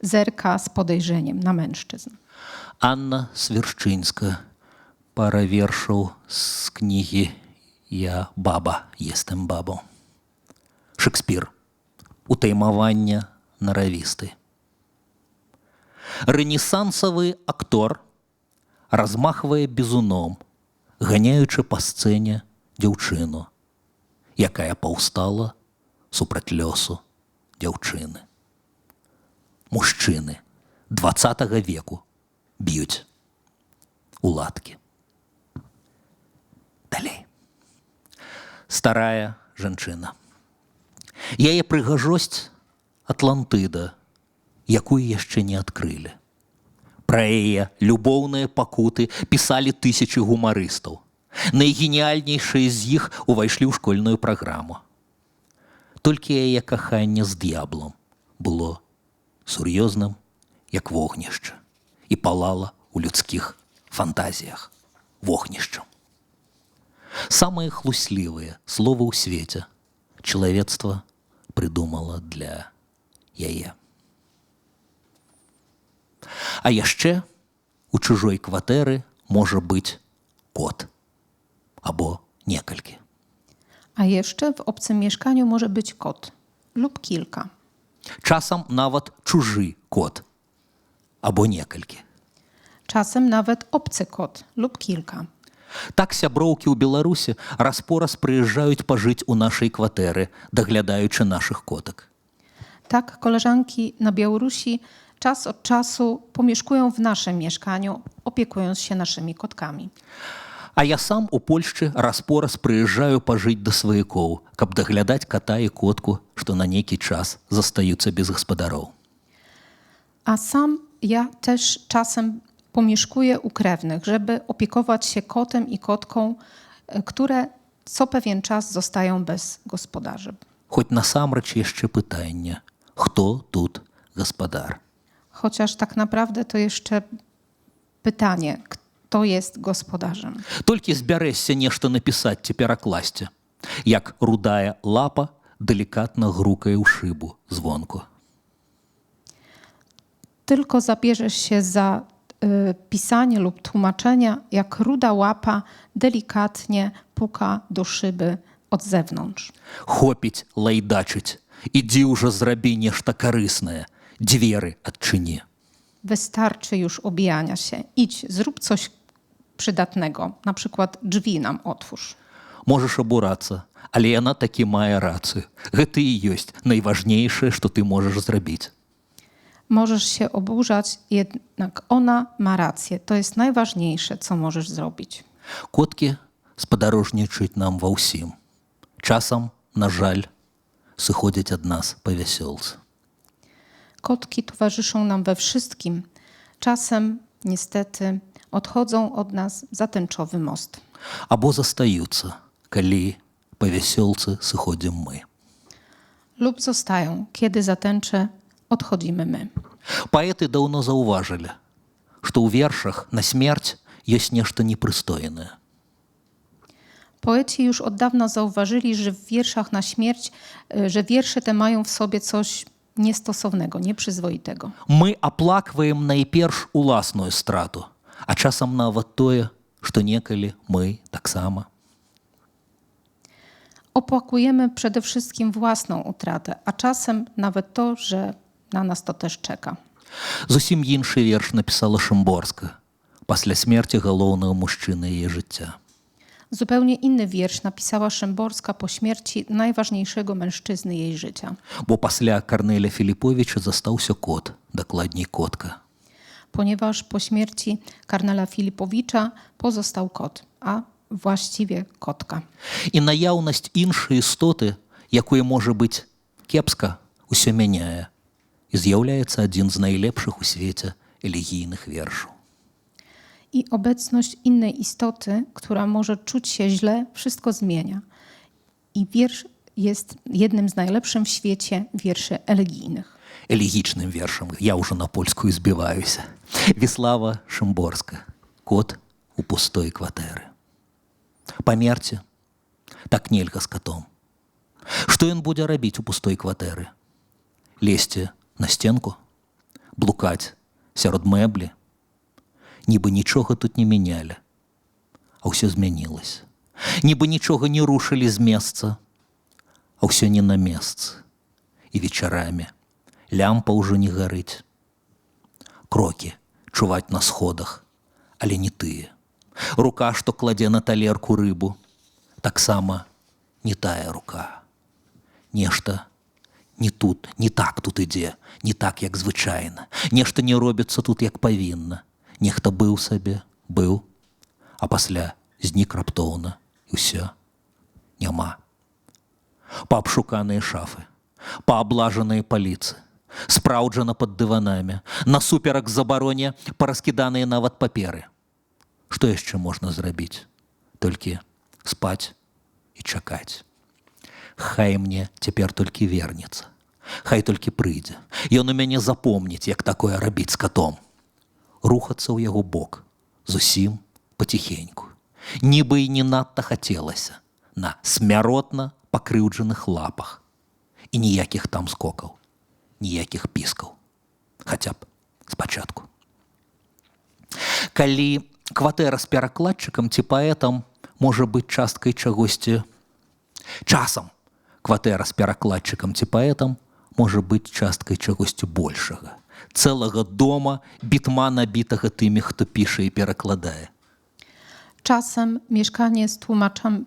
zerka z podejrzeniem na mężczyzn. Анна Свершчынска, пара вершаў з кнігі «Я баба, естем бабу». Шекспір. Утаймаванне наравісты. Рэнесансавы актор размахвае бізуном, ганяючы па сцэне дзяўчыну, якая паўстала супраць лёсу дзяўчыны. Мужчыны 20 веку б'юць уладкі. Далей. Старая жанчына. Яе прыгажосць Атлантыда, якую яшчэ не адкрылі. Пра яе любоўныя пакуты пісалі тысячы гумарыстаў. Найгеніяльнейшыя з іх увайшлі ў школьную праграму. Толькі яе каханне з д'яблом было сур'ёзным, як вогнішча, і палала ў людскіх фантазіях вогнішчам. Самыя хлуслівыя словы ў свеце чалавецтва прыдумала для яе. А яшчэ у чужой кватэры можа быць кот або некалькі. A jeszcze w obcym mieszkaniu może być kot lub kilka. Часам нават чужы кот або некалькі. Czasem nawet obcy kot lub kilka. Так сяброўкі ў Беларусі раз-пораз прыязджаюць пажыць у нашай кватэры, даглядаючы нашых котак. Tak koleżanki na Białorusi czas od czasu pomieszkują w naszym mieszkaniu, opiekując się naszymi kotkami. А я сам у Польшчы раз-пораз прыязджаю пажыць да сваякоў, каб даглядаць ката і котку, што на нейкі час застаюцца без гаспадароў. A sam ja też czasem pomieszkuję u krewnych, żeby opiekować się kotem i kotką, które co pewien czas zostają bez gospodarzy. Хоць насамрэч яшчэ пытанне, хто тут гаспадар? Chociaż tak naprawdę to jeszcze pytanie, kto jest gospodarzem. Толькі збярэшся нешта напісаць ці перакласці, як рудая лапа далікатна грукае ў шыбу звонку. Tylko zabierzesz się za pisanie lub tłumaczenia, jak ruda łapa delikatnie puka do szyby od zewnątrz. Хопіць лайдачыць, ідзі ўжо зрабі нешта карыснае, дзверы адчыні. Wystarczy już obijania się. Idź, zrób coś przydatnego. Na przykład drzwi nam otwórz. Можаш абурацца, але яна такі мае рацыю. Гэта і ёсць найважнейшае, што ты можаш зрабіць. Możesz się oburzać, jednak ona ma rację. To jest najważniejsze, co możesz zrobić. Коткі спадарожнічаюць нам ва ўсім. Часам, на жаль, сыходзяць ад нас па вясёлцы. Kotki towarzyszą nam we wszystkim. Czasem, niestety, odchodzą od nas za tęczowy most. Або застаюцца, калі па вясёлцы сыходзім мы. Lub zostają, kiedy za tęczę odchodzimy my. Паэты даўно заўважылі, што ў вершах на смерць ёсць нешта непрыстойнае. Poeci już od dawna zauważyli, że w wierszach na śmierć, że wiersze te mają w sobie coś niestosownego, nieprzyzwoitego. Мы аплакваем найперш уласную страту, а часам нават тое, што некалі мы таксама. Opłakujemy przede wszystkim własną utratę, a czasem nawet to, że na nas to też czeka. Зусім іншы верш напісала Шымборска пасля смерці галоўнага мужчыны яе жыцця. Zupełnie inny wiersz napisała Szymborska po śmierci najważniejszego mężczyzny jej życia. Бо пасля Карнеля Філіповіча застаўся кот, дакладней котка. Ponieważ po śmierci Karnela Filipowicza pozostał kot, a właściwie kotka. І наяўнасць іншай істоты, якое можа быць кепска, усё мяняе і з'яўляецца адзін з найлепшых у свеце элегійных вершаў. I obecność innej istoty, która może czuć się źle, wszystko zmienia. I wiersz jest jednym z najlepszych w świecie wierszy elegijnych. Элегічным вершам, я ўжо на польскую збіваюся. Віслава Шымборска. Кот у пустой кватэры. Памерце, так нельга з катом. Што ён будзе рабіць у пустой кватэры? Лезці на сценку? Блукаць сярод мэблі? Нібы нічога тут не мянялі, а ўсё змянілася. Нібы нічога не рушылі з месца, а ўсё не на месцы. І вечарамі лямпа ўжо не гарыць. Крокі чуваць на сходах, але не тыя. Рука, што кладзе на талерку рыбу, таксама не тая рука. Нешта не тут, не так тут ідзе, не так, як звычайна. Нешта не робіцца тут, як павінна. Нехта быў сабе, быў, а пасля знік раптоўна, і ўсё, няма. Паабшуканыя шафы, пааблажаныя паліцы, спраўджана пад дыванамі, насуперак забароне параскіданыя нават паперы. Што яшчэ можна зрабіць? Толькі спаць і чакаць. Хай мне цяпер толькі вернецца, хай толькі прыйдзе. Ён у мяне запомніць, як такое рабіць з катом. Рухацца ў яго бок, зусім паціхеньку. Нібы і не надта хацелася, на смяротна пакрыўджаных лапах. І ніякіх там скокаў, ніякіх піскаў. Хаця б спачатку. Калі кватэра з перакладчыкам ці паэтам можа быць часткай чагосьці, часам кватэра з перакладчыкам ці паэтам можа быць часткай чагосьці большага. Цэлага дома, бітма набітага тымі, хто піша і перакладае. Czasem mieszkanie z tłumaczem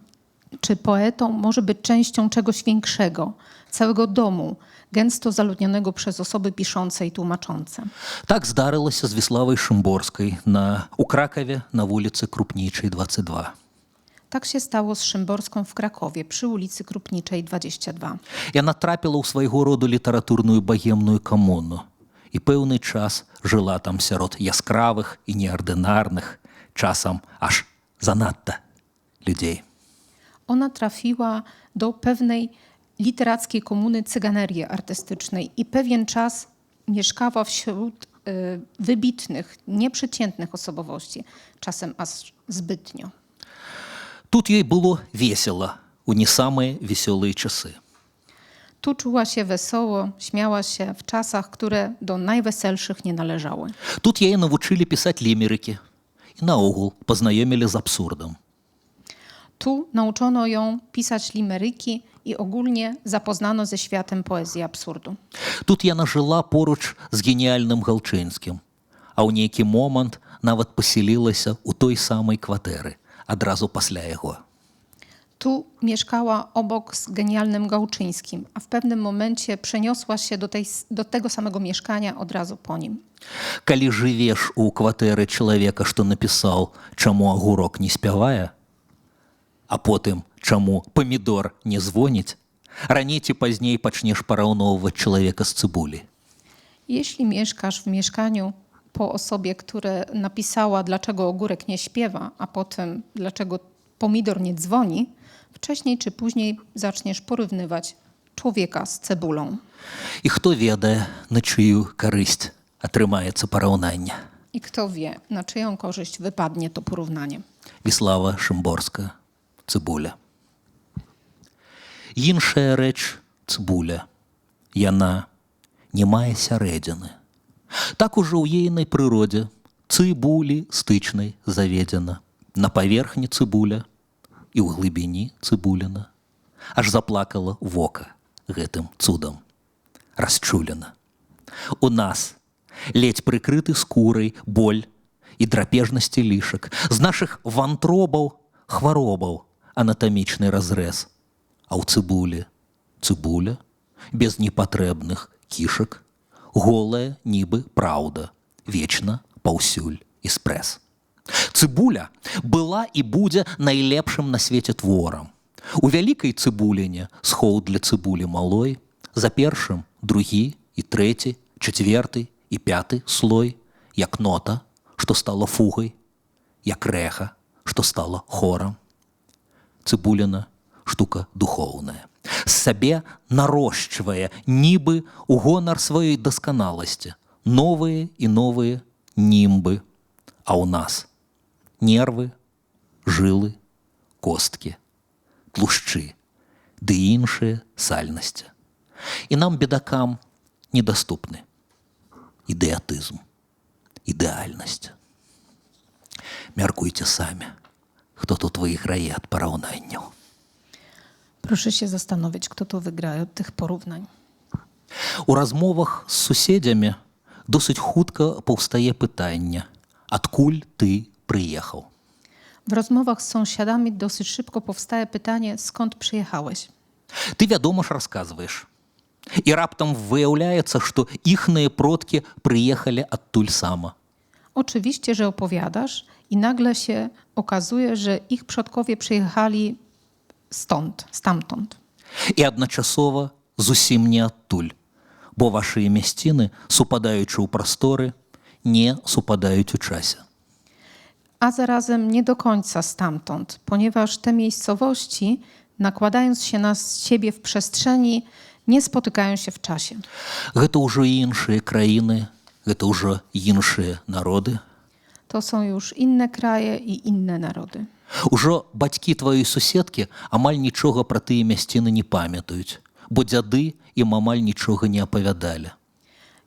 czy poetą może być częścią czegoś większego, całego domu, gęsto zaludnionego przez osoby piszące i tłumaczące. Так здарылася з Віславай Шымборскай у Кракаве на вуліцы Крупнічай, 22. Tak się stało z Szymborską w Krakowie przy ulicy Krupniczej 22. Яна трапіла ў свайго роду літаратурную багемную камуну і пэўны час жыла там сярод яскравых і неардынарных, часам аж занадта людзей. Ona trafiła do pewnej literackiej komuny cyganerii artystycznej i pewien czas mieszkała wśród wybitnych, nieprzeciętnych osobowości, czasem aż zbytnio. Тут ёй было весела у не самыя весёлыя часы. Tu czuła się wesoło, śmiała się w czasach, które do najweselszych nie należały. Тут яе навучылі пісаць лімерыкі і наогул пазнаёмілі з абсурдам. Tu nauczono ją pisać limeryki i ogólnie zapoznano ze światem poezji absurdu. Тут яна жыла поруч з геніяльным Галчынскім, а ў нейкі момант нават пасялілася ў той самай кватэры адразу пасля яго. Tu mieszkała obok z genialnym Gałczyńskim, a w pewnym momencie przeniosła się do tego samego mieszkania od razu po nim. Калі жывеш у кватэры чалавека, што напісаў, чаму агурок не спявае, а потым, чаму памідор не звоніць, раней ці пазней пачнеш параўноўваць чалавека з цыбулі. Jeśli mieszkasz w mieszkaniu po osobie, która napisała, dlaczego ogórek nie śpiewa, a potem dlaczego pomidor nie dzwoni, wcześniej czy później zaczniesz porównywać człowieka z cebulą. І хто ведае, на чыю карысць атрымаецца параўнанне. I kto wie, na czyją korzyść wypadnie to porównanie. Віслава Шымборска, цыбуля. Іншая рэч цыбуля. Яна не мае сярэдзіны. Так ужо ў ейнай прыродзе цыбулі стычнай заведзена. На паверхні цыбуля і ў глыбіні цыбуліна. Аж заплакала вока гэтым цудам. Расчулена. У нас ледзь прыкрыты скурай боль і драпежнасці лішак. З нашых вантробаў хваробаў анатамічны разрэз. А ў цыбулі цыбуля без непатрэбных кішак, голая нібы праўда, вечна паўсюль эспрэс. Цыбуля была і будзе найлепшым на свеце творам. У вялікай цыбуліне схоў для цыбулі малой, за першым другі і трэці, чацвёрты і пяты слой, як нота, што стала фугай, як рэха, што стала хорам. Цыбуліна штука духоўная. З сабе нарошчвае, нібы ў гонар сваёй дасканаласці, новыя і новыя німбы. А ў нас нервы, жылы, косткі, тлушчы ды іншыя сальнасці. І нам, бедакам, недаступны ідэатызм, ідэальнасць. Мяркуйце самі, хто тут выйграе ад параўнанняў. Proszę się zastanowić, kto tu wygra od tych porównań. У размовах з суседзямі досыць хутка паўстае пытанне: адкуль ты прыехаў? W rozmowach z sąsiadami dosyć szybko powstaje pytanie, skąd przyjechałeś? Ты, вядома ж, расказваеш. І раптам выяўляецца, што іхныя продкі прыехалі адтуль сама. Oczywiście, że opowiadasz i nagle się okazuje, że ich przodkowie przyjechali stamtąd. І адначасова зусім не адтуль, бо вашыя мясціны, супадаючы ў прасторы, не супадаюць у часе. A zarazem nie do końca stamtąd, ponieważ te miejscowości, nakładając się na siebie w przestrzeni, nie spotykają się w czasie. Гэта ўжо іншыя краіны, гэта ўжо іншыя народы. To są już inne kraje i inne narody. Ужо бацькі тваёй суседкі амаль нічога пра тыя мясціны не памятаюць, бо дзяды ім амаль нічога не апавядалі.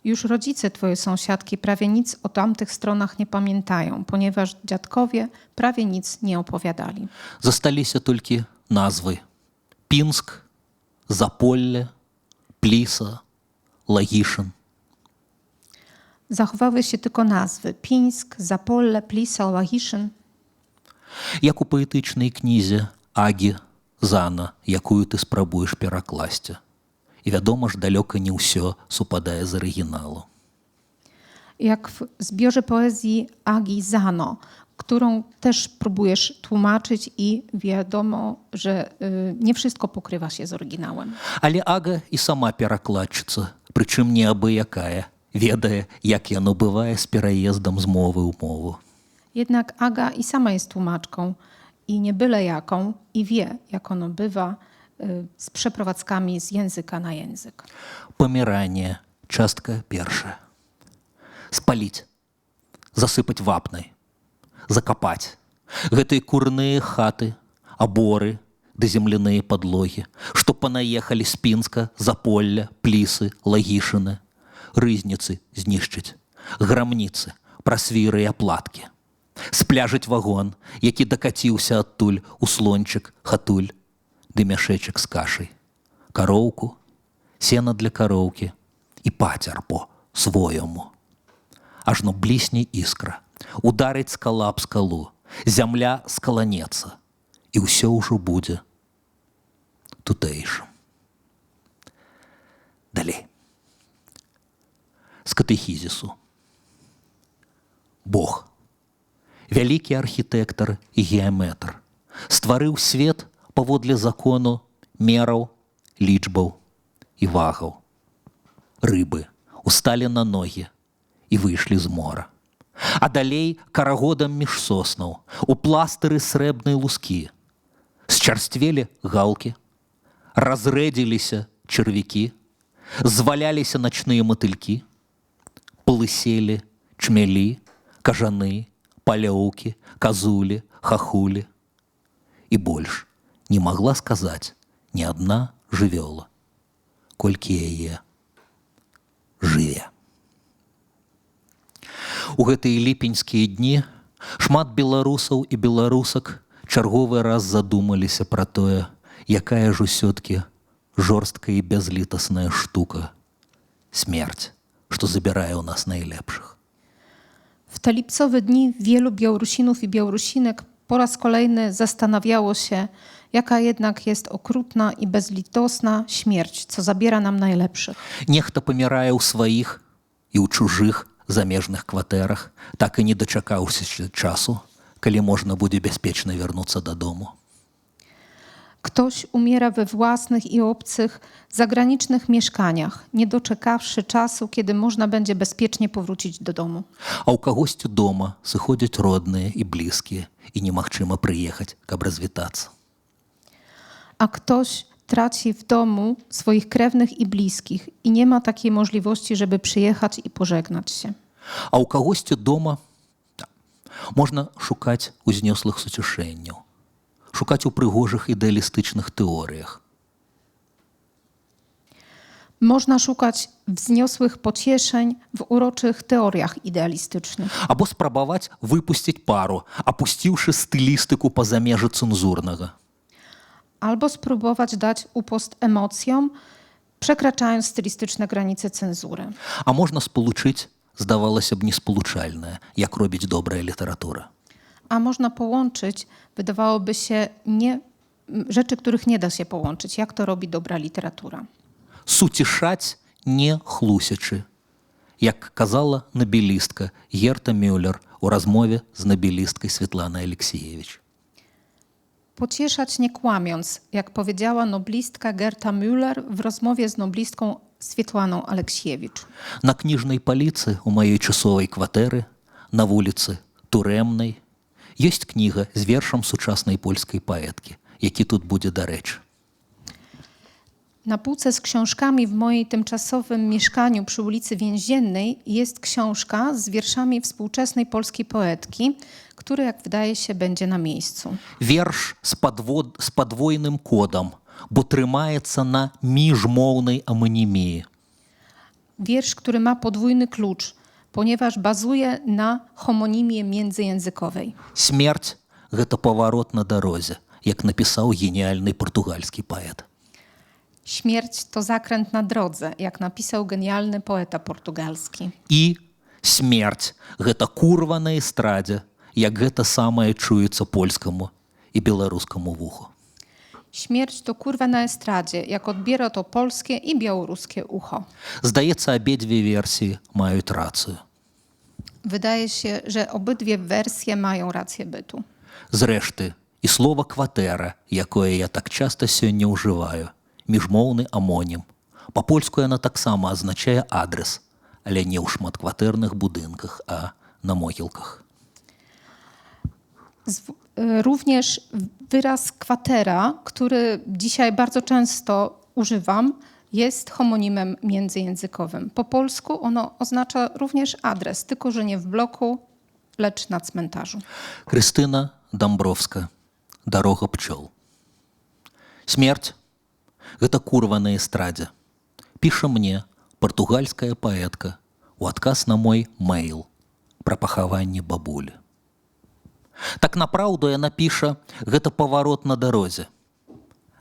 Już rodzice twojej sąsiadki prawie nic o tamtych stronach nie pamiętają, ponieważ dziadkowie prawie nic nie opowiadali. Засталіся толькі назвы: Пінск, Заполле, Пліса, Лагішин. Zachowały się tylko nazwy: Pińsk, Zapolle, Plisa, Łagiszyn. Як у паэтычнай кнізе Агі Зана, якую ты спрабуеш перакласці. І, вядома ж, далёка не ўсё супадае з арыгіналу. Jak w zbiorze poezji Agi Zano, którą też próbujesz tłumaczyć i wiadomo, że nie wszystko pokrywa się z oryginałem. Але Ага і сама перакладчыца, прычым не абы-якая, ведае, як яно бывае з пераездам з мовы ў мову. Jednak Aga i sama jest tłumaczką i nie byle jaką i wie, jak ono bywa z przeprowadzkami z języka na język. Паміранне, частка першая. Спаліць, засыпаць вапнай, закапаць. Гэтыя курныя хаты, аборы ды земляныя падлогі, што панаехалі з Пінска, Заполля, Плісы, Лагішыны. Рызніцы знішчыць, грамніцы, прасвіры і аплаткі. Спляжыць вагон, які дакаціўся адтуль у слончык, хатуль, ды мяшэчак з кашай. Кароўку, сена для кароўкі і пацер по-свойму. Ажно блісне іскра, ударыць скала аб скалу, зямля скаланецца, і ўсё ўжо будзе тутэйшым. Далей. З катэхізісу. Бог, вялікі архітэктар і геаметр, стварыў свет паводле закону мераў, лічбаў і вагаў. Рыбы усталі на ногі і выйшлі з мора. А далей карагодам між соснаў, у пластыры срэбнай лускі. Счарствелі галкі, разрэдзіліся чарвякі, зваляліся начныя матылькі, плыселі чмялі, кажаны, палёўкі, казулі, хахулі. І больш не магла сказаць ні адна жывёла, колькі яе жыве. У гэтыя ліпеньскія дні шмат беларусаў і беларусак чарговы раз задумаліся пра тое, якая ж усё-ткі жорсткая і бязлітасная штука смерць, што забірае ў нас найлепшых. W te lipcowe dni wielu Białorusinów i Białorusinek po raz kolejny zastanawiało się, jaka jednak jest okrutna i bezlitosna śmierć, co zabiera nam najlepszych. Нехта памірае ў сваіх і ў чужых замежных кватэрах, так і не дачакаўся часу, калі можна будзе бяспечна вярнуцца дадому. Ktoś umiera we własnych i obcych, zagranicznych mieszkaniach, nie doczekawszy czasu, kiedy można będzie bezpiecznie powrócić do domu. А ў кагосьці дома сыходзяць родныя і блізкія, і немагчыма прыехаць, каб развітацца. A ktoś traci w domu swoich krewnych i bliskich i nie ma takiej możliwości, żeby przyjechać i pożegnać się. А ў кагосьці дома можна шукаць узнёслых суцішэнняў, шукаць у прыгожых ідэалістычных тэорыях. Można szukać wzniosłych pocieszeń w uroczych teoriach idealistycznych. Або спрабаваць выпусціць пару, апусціўшы стылістыку па-за межы цэнзурнага. Albo spróbować dać upost emocjom, przekraczając stylistyczne granice cenzury. А можна спалучыць, здавалася б, неспалучальнае, як робіць добрая літаратура. A można połączyć, wydawałoby się, rzeczy, których nie da się połączyć, jak to robi dobra literatura. Суцішаць не хлусячы, як казала набелістка Герта Мюллер у размове з набелісткай Святланай Алексіевіч. Pocieszać nie kłamiąc, jak powiedziała noblistka Gerta Müller w rozmowie z noblistką Swietłaną Aleksiewicz. На кніжнай паліцы у маёй часовай кватэры, на вуліцы Турэмнай, ёсць кніга з вершам сучаснай польскай паэткі, які тут будзе дарэчы. Na półce z książkami w moim tymczasowym mieszkaniu przy ulicy Więziennej jest książka z wierszami współczesnej polskiej poetki, który, jak wydaje się, będzie na miejscu. Верш з падвойным кодам, бо трымаецца на міжмоўнай аманіміі. Wiersz, który ma podwójny klucz, ponieważ bazuje na homonimie międzyjęzykowej. Смерць – гэта паварот на дарозе, як напісаў геніальны партугальскі паэт. Śmierć to zakręt na drodze, jak napisał genialny poeta portugalski. І смерць – гэта курва на эстрадзе, як гэта самае чуецца польскаму і беларускаму вуху. Śmierć to kurwa na estradzie, jak odbiera to polskie i białoruskie ucho. Здаецца, абедзве версіі маюць рацыю. Wydaje się, że obydwie wersje mają rację bytu. Зрэшты, і слова кватэра, якое я так часта сёння ўжываю, міжмоўны амонім. Па-польску яна таксама азначае адрес, але не ў шматкватэрных будынках, а на могілках. Również wyraz kwatera, który dzisiaj bardzo często używam, jest homonimem międzyjęzykowym. Po polsku ono oznacza również adres, tylko że nie w bloku, lecz na cmentarzu. Крыстына Дамбровска, «Дарога пчол». Смерць – гэта курва на эстрадзе. Піша мне партугальская паэтка у адказ на мой мэйл пра пахаванне бабулі. Так напраўду яна піша, гэта паварот на дарозе.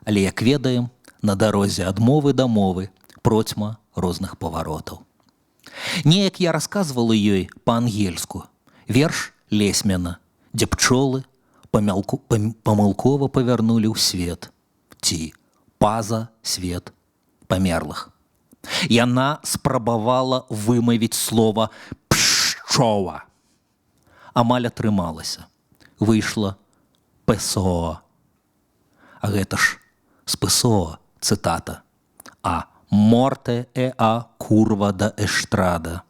Але, як ведаем, на дарозе ад мовы да мовы процьма розных паваротаў. Неяк я расказвала ёй па-ангельску, Верш Лесьмяна, дзе пчолы памылкова павярнулі ў свет, ці паза свет памерлых. Яна спрабавала вымавіць слова «пшчола». Амаль атрымалася. Выйшла «ПСО». А гэта ж з ПСО цытата. «А морте а курва да эштрада».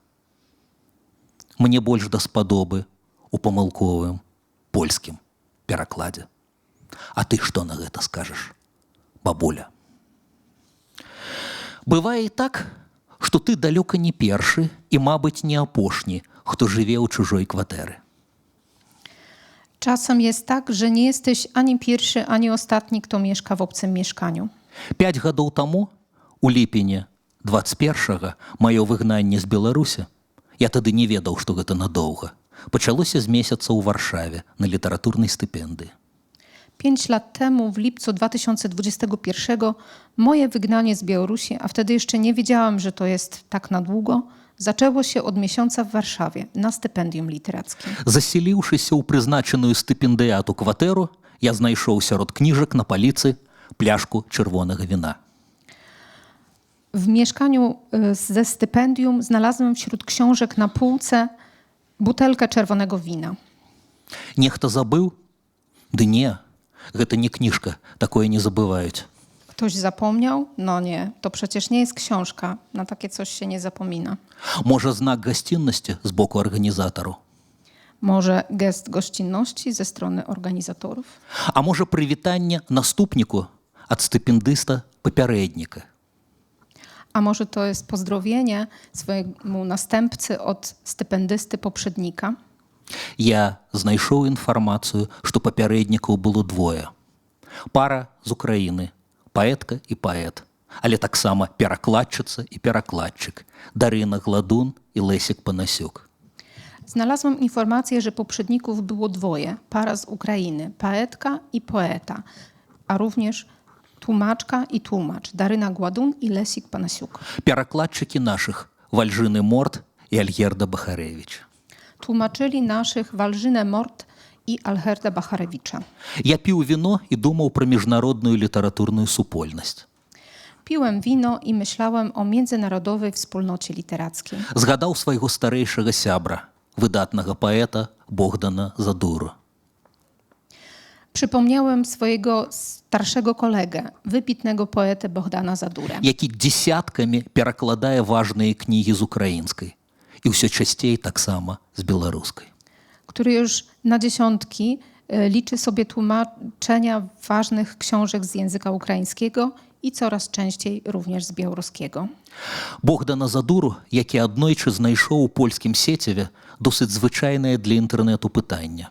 Мне больш даспадобы у памылковым польскім перакладзе. А ты што на гэта скажаш, бабуля? Бывае і так, што ты далёка не першы і, мабыць, не апошні, хто жыве ў чужой кватэры. Czasem jest tak, że nie jesteś ani pierwszy, ani ostatni, kto mieszka w obcym mieszkaniu. 5 гадоў таму, у ліпені 21-го, маё выгнанне з Беларусі, я тады не ведаў, што гэта надоўга, пачалося з месяца ў Варшаве на літаратурнай стыпендыі. 5 lat temu, w lipcu 2021, moje wygnanie z Białorusi, a wtedy jeszcze nie wiedziałam, że to jest tak na długo, zaczęło się od miesiąca w Warszawie na stypendium literackim. Засяліўшыся ў прызначаную стыпендыяту кватэру, я знайшоў сярод кніжак на паліцы пляшку чырвонага віна. W mieszkaniu ze stypendium znalazłem wśród książek na półce butelkę czerwonego wina. Нехта забыў? Ды не, гэта не кніжка, такое не забываюць. Ktoś zapomniał? No nie, to przecież nie jest książka. Na takie coś się nie zapomina. Можа, знак гасціннасці з боку арганізатару? Może gest gościnności ze strony organizatorów? А можа, прывітанне наступніку ад стыпендыста папярэдніка? A może to jest pozdrowienie swojemu następcy od stypendysty poprzednika? Я знайшоў інфармацыю, што папярэднікаў было двое. Пара з Украіны, паэтка і паэт, але таксама перакладчыца і перакладчык, Дарына Гладун і Лесік Панасюк. Znalazłam informację, że poprzedników było dwoje. Para z Ukrainy, poetka i poeta, a również tłumaczka i tłumacz, Daryna Gładun i Lesik Panasiuk. Перакладчыкі нашых, Вальжыны Морт і Альгерда Бахарэвіч. Tłumaczyli naszych Walżynę Mort i Algerda Bacharewicza. Я піў віно і думаў пра міжнародную літаратурную супольнасць. Piłem wino i myślałem o międzynarodowej wspólnocie literackiej. Згадаў свайго старэйшага сябра, выдатнага паэта Богдана Задуру. Przypomniałem swojego starszego kolegę, wybitnego poetę Bohdana Zadurę, Які дзесяткамі перакладае важныя кнігі з украінскай. І ўсё часцей таксама з беларускай. który już na dziesiątki liczy sobie tłumaczenia ważnych książek z języka ukraińskiego i coraz częściej również z białoruskiego. Богдана Задуру, які аднойчы знайшоў у польскім сеціве досыць звычайнае для інтэрнэту пытанне.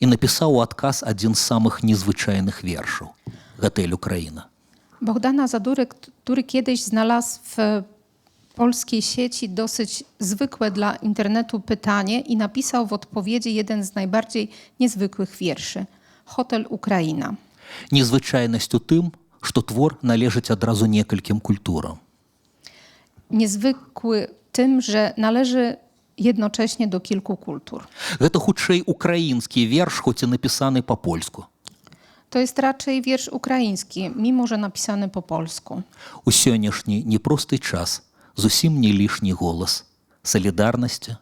І напісаў у адказ адзін з самых незвычайных вершаў «Гатэль Украіна». Bohdana Zadury, który kiedyś znalazł w polskiej sieci dosyć zwykłe dla internetu pytanie i napisał w odpowiedzi jeden z najbardziej niezwykłych wierszy. Hotel Ukraina. Незвычайнасць у тым, што твор належыць адразу некалькім культурам. Niezwykły tym, że należy jednocześnie do kilku kultur. Гэта хутчэй украінскі верш, хоць і напісаны па-польску. To jest raczej wiersz ukraiński, mimo że napisany po polsku. У сённяшні непросты час зусім не лішні голас салідарнасці,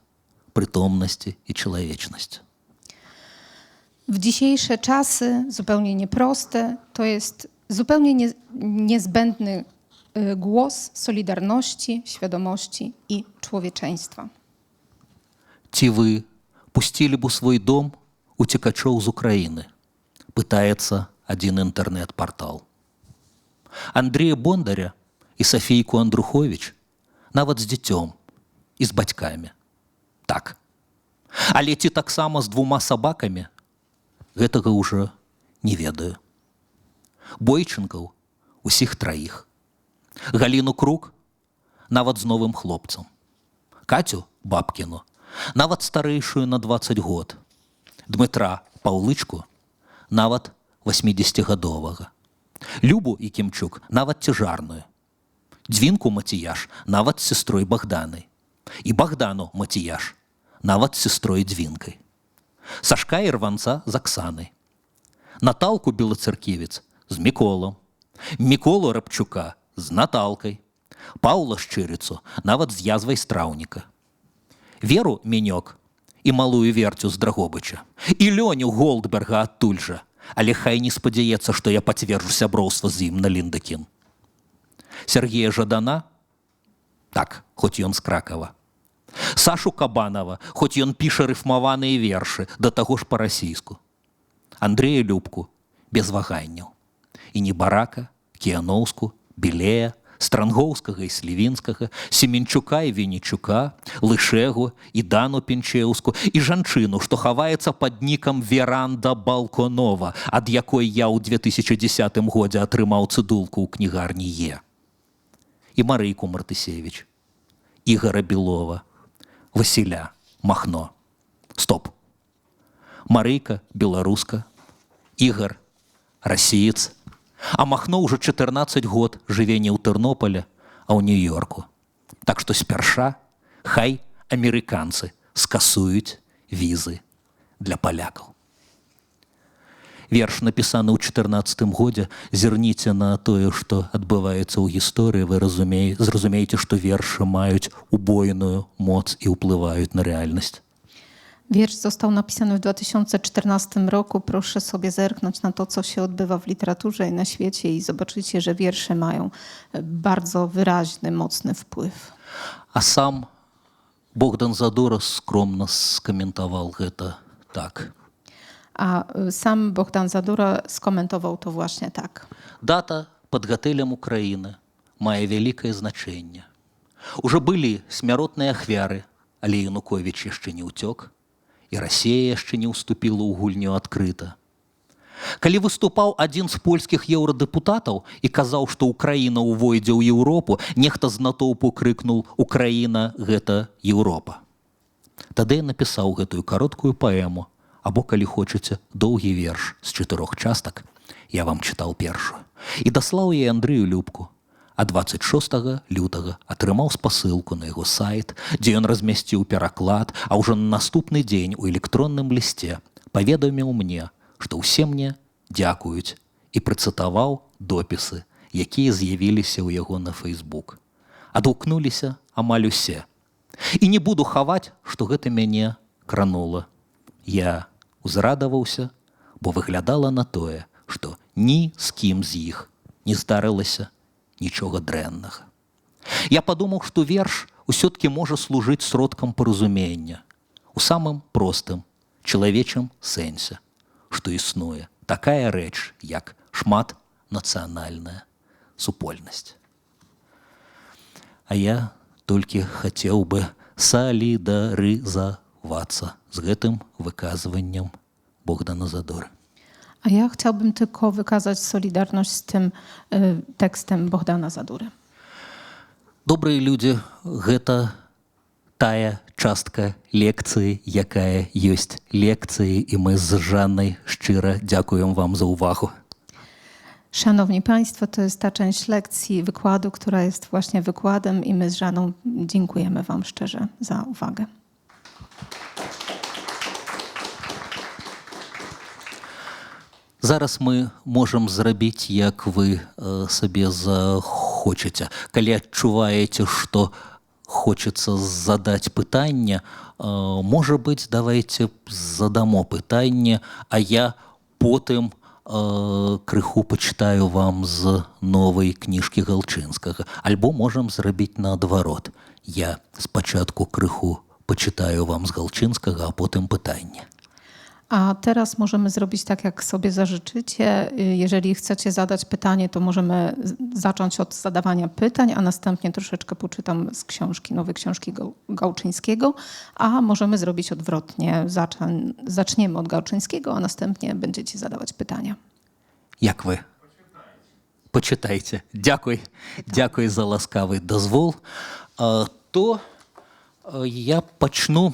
прытомнасці і чалавечнасці. W dzisiejsze czasy, zupełnie nieproste, to jest zupełnie niezbędny głos solidarności, świadomości i człowieczeństwa. Ці вы пусцілі б у свой дом уцекачоў з Украіны? Пытаецца адзін інтэрнэт-партал. Андрея Бондаря і Сафійку Андруховіч нават з дзіцём і з бацькамі. Так. Але ці таксама з 2 сабакамі? Гэтага ўжо не ведаю. Бойчынкаў усіх 3. Галіну Крук нават з новым хлопцам. Катю Бабкіну нават старэйшую на 20 год. Дмитра Паўлычку нават 80-гадовага. Любу Якімчук нават цяжарную. Дзвінку Матіяш нават з сестрой Богданай. І Богдану Матіяш нават з сестрой Дзвінкай. Сашка Ірванца з Аксанай. Наталку Белацеркевец з Міколом. Міколу Рабчука з Наталкай. Паўла Шчырыцу нават з язвай страўніка. Веру Мінёк і малую Верцю з Драгобыча. І Лёню Голдберга адтуль жа. Але хай не спадзяецца, што я пацверджу сяброўства з ім на Ліндакін. Сергея Жадана? Так, хоць ён з Кракава. Сашу Кабанова, хоць ён піша рыфмаваныя вершы, да таго ж па-расійску. Андрэя Любку, без ваганняў. І Небарака, Кіяноўску, Білея, Странгоўскага і Слівінскага, Семенчука і Венечука, Лышэгу і Дану Пінчеўску, і жанчыну, што хаваецца пад нікам Веранда Балконова, ад якой я ў 2010 годзе атрымаў цыдулку ў кнігарні Е. І Марыйку Мартысевіч, Ігора Білова, Васіля Махно. Стоп. Марыйка беларуска, Ігар расіец, а Махно ўжо 14 год жыве не ў Тэрнополі, а ў Нью-Йорку. Так што спярша хай амерыканцы скасуюць візы для палякаў. Верш напісаны ў 14 годзе. Зірніце на тое, што адбываецца ў гісторыі, вы зразумееце, што вершы маюць убойную моц і ўплываюць на рэальнасць. Wiersz został napisany w 2014 roku. Proszę sobie zerknąć na to, co się odbywa w literaturze i na świecie i zobaczycie, że wiersze mają bardzo wyraźny, mocny wpływ. A sam Богдан Задора скромно skomentował гэта tak. A sam Богдан Задора skomentował to właśnie tak. Дата пад гатэлем Украіны мае вялікае значэнне. Ужо былі смяротныя ахвяры, але Януковіч яшчэ не ўцёк, і Расія яшчэ не ўступіла ў гульню адкрыта. Калі выступаў адзін з польскіх еўрадэпутатаў і казаў, што Украіна ўвойдзе ў Еўропу, нехта з натоўпу крыкнуў: «Украіна – гэта Еўропа». Тады я напісаў гэтую кароткую паэму, або, калі хочаце, доўгі верш з 4 частак. Я вам чытаў першую. І даслаў яе Андрэю Любку. А 26 лютага атрымаў спасылку на яго сайт, дзе ён размясціў пераклад, а ўжо на наступны дзень у электронным лісце паведаміў мне, што ўсе мне дзякуюць, і працытаваў допісы, якія з'явіліся ў яго на Facebook. Адгукнуліся амаль усе. І не буду хаваць, што гэта мяне кранула. Я узрадаваўся, бо выглядала на тое, што ні з кім з іх не здарылася нічога дрэннага. Я падумаў, што верш усё-ткі можа служыць сродкам паразумення у самым простым чалавечым сэнсе, што існуе такая рэч, як шматнацыянальная супольнасць. А я толькі хацеў бы салідарызавацца з гэтым выказваннем Богдана Задоры. A ja chciałbym tylko wykazać solidarność z tym tekstem Богдана Задоры. Добрыя людзі, гэта тая частка лекцыі, якая ёсць лекцыі, і мы з Жаннай шчыра дзякуем вам за ўвагу. Szanowni Państwo, to jest ta część lekcji, wykładu, która jest właśnie wykładem i my z Żaną dziękujemy Wam szczerze za uwagę. Зараз мы можам зрабіць, як вы сабе захочаце. Калі адчуваеце, што хочацца задаць пытанне, можа быць, давайте задамо пытанне, а я потым крыху пачытаю вам з новай кніжкі Галчынскага. Альбо можам зрабіць наадварот. Я спачатку крыху пачытаю вам з Галчынскага, a potem pytanie. A teraz możemy zrobić tak, jak sobie zażyczycie. Jeżeli chcecie zadać pytanie, to możemy zacząć od zadawania pytań, a następnie troszeczkę poczytam z książki, nowej książki Gałczyńskiego, a możemy zrobić odwrotnie. Zaczniemy od Gałczyńskiego, a następnie będziecie zadawać pytania. Jak wy? Почитайте. Дякую. Дякую за ласкавий дозвол. То я почну.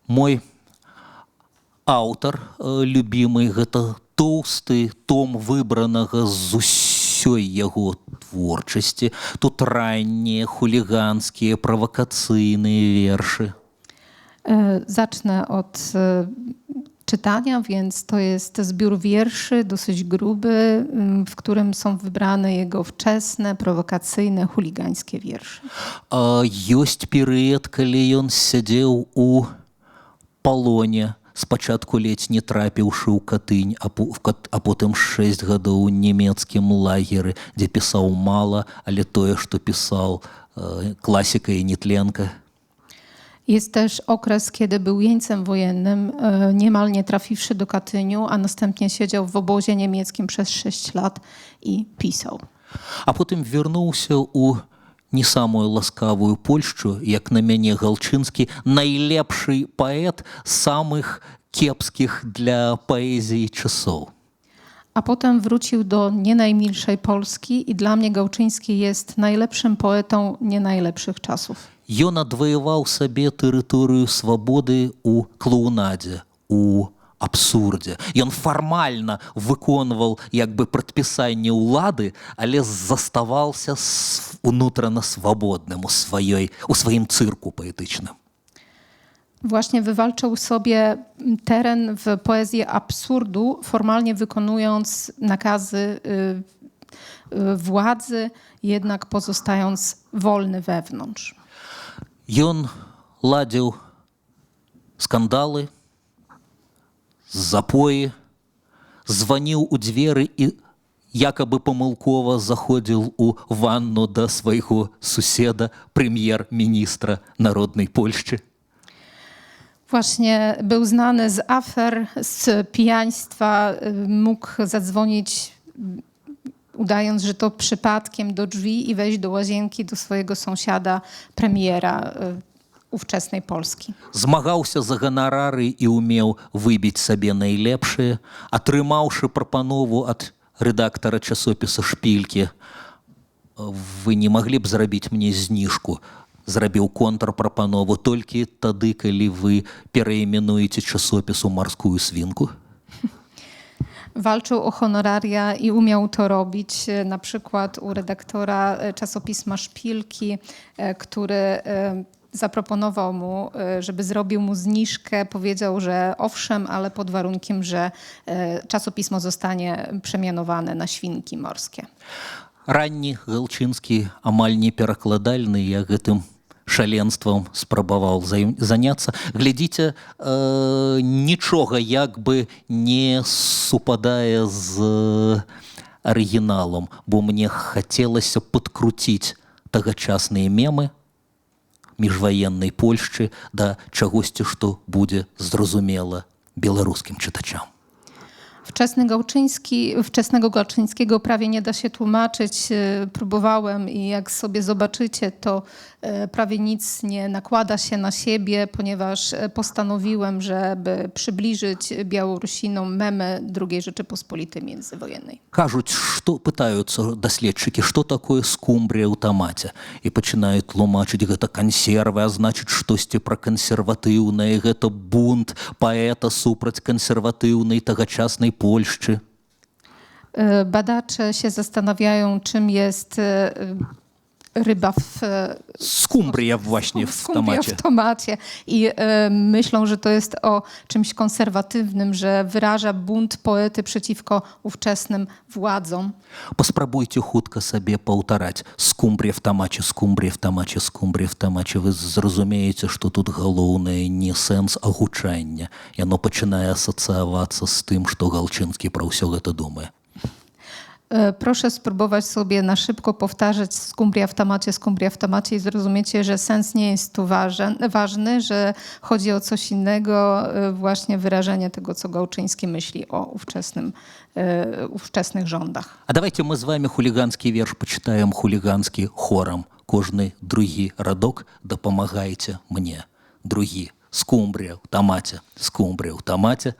Мой аўтар любімы, гэта тоўсты том выбранага з усёй яго творчасці. Тут раннія, хуліганскія, правакацыйныя вершы. Zacznę od czytania, więc to jest zbiór wierszy, dosyć gruby, w którym są wybrane jego wczesne, prowokacyjne, chuligańskie wiersze. Ёсць перыяд, калі ён сядзеў у палоне, спачатку ледзь не трапіўшы ў Катынь, а потым 6 гадоў у нямецкім лагеры, дзе пісаў мала, але тое, што пісаў, класіка і нетленка. Jest też okres, kiedy był jeńcem wojennym, niemal nie trafiwszy do Katyniu, a następnie siedział w obozie niemieckim przez 6 lat i pisał. А потым вярнуўся ў не самую ласкавую Польшчу, як на мяне Галчынскі, найлепшы паэт самых кепскіх для паэзіі часоў. A potem wrócił do nie najmilszej Polski i dla mnie Gałczyński jest najlepszym poetą nie najlepszych czasów. Ён адваяваў сабе тэрыторыю свабоды ў клоунадзе, у абсурдзе. Ён фармальна выконваў як бы прадпісанне ўлады, але заставаўся унутрана свабодным у сваім цырку паэтычным. Właśnie wywalczył sobie teren w poezji absurdu, formalnie wykonując nakazy władzy, jednak pozostając wolny wewnątrz. Ён ладзіў скандалы, запоі, званіў у дзверы і якабы памылкова заходзіў у ванну да свайго суседа, прэм'ер-міністра народнай Польшчы. Właśnie był znany z afer, z pijaństwa, mógł zadzwonić, udając, że to przypadkiem do drzwi i wejść do łazienki do swojego sąsiada, premiera ówczesnej Polski. Змагаўся за ганарары і ўмеў выбіць сабе найлепшае, атрымаўшы прапанову ад рэдактара часопіса «Шпількі». Вы не маглі б зрабіць мне зніжку? Зрабіў контрпрапанову толькі тады, калі вы пераіменуеце часопіс у «Марскую свінку». Walczył o honoraria i umiał to robić, na przykład u redaktora czasopisma Szpilki, który zaproponował mu, żeby zrobił mu zniżkę. Powiedział, że owszem, ale pod warunkiem, że czasopismo zostanie przemianowane na Świnki Morskie. Ранні Галчынскі амаль не перакладальны, я гэтым шаленствам спрабаваў заняцца. Глядзіце, нічога як бы не супадае з арыгіналам, бо мне хацелася падкруціць тагачасныя мемы міжваеннай Польшчы да чагосьці, што будзе зразумела беларускім чытачам. Wczesnego Gałczyńskiego prawie nie da się tłumaczyć. Próbowałem i jak sobie zobaczycie, to prawie nic nie nakłada się na siebie, ponieważ postanowiłem, żeby przybliżyć Białorusinom memy II Rzeczypospolitej międzywojennej. Кажуць, што пытаюцца даследчыкі, што такое скумбрія ў тамаце. І пачынаюць тлумачыць, гэта кансервы, а значыць, штосьці пра кансерватыўнае, гэта бунт паэта супраць кансерватыўнай тагачаснай Польшчы. Badacze się zastanawiają, czym jest ryba Скумбрія właśnie w tomacie. w tomacie i myślą, że to jest o czymś konserwatywnym, że wyraża bunt poety przeciwko ówczesnym władzom. Паспрабуйце хутка сабе паўтараць скумбрія в тамаце, скумбрія в тамаце, скумбрія в тамаце. Вы зразумееце, што тут галоўнае не сэнс, а гучання. Яно пачынае асацыявацца з тым, што Галчынскі пра ўсё гэта думае. Proszę spróbować sobie na szybko powtarzać skumbria w temacie i zrozumiecie, że sens nie jest tu ważny, że chodzi o coś innego, właśnie wyrażenie tego, co Gałczyński myśli o ówczesnych rządach. А давайте мы з вами хуліганскі верш пачытаем хуліганскі хорам. Кожны другі радок дапамагайце мне. Другі. Скумбрія ў тамаце, скумбрія ў тамаце.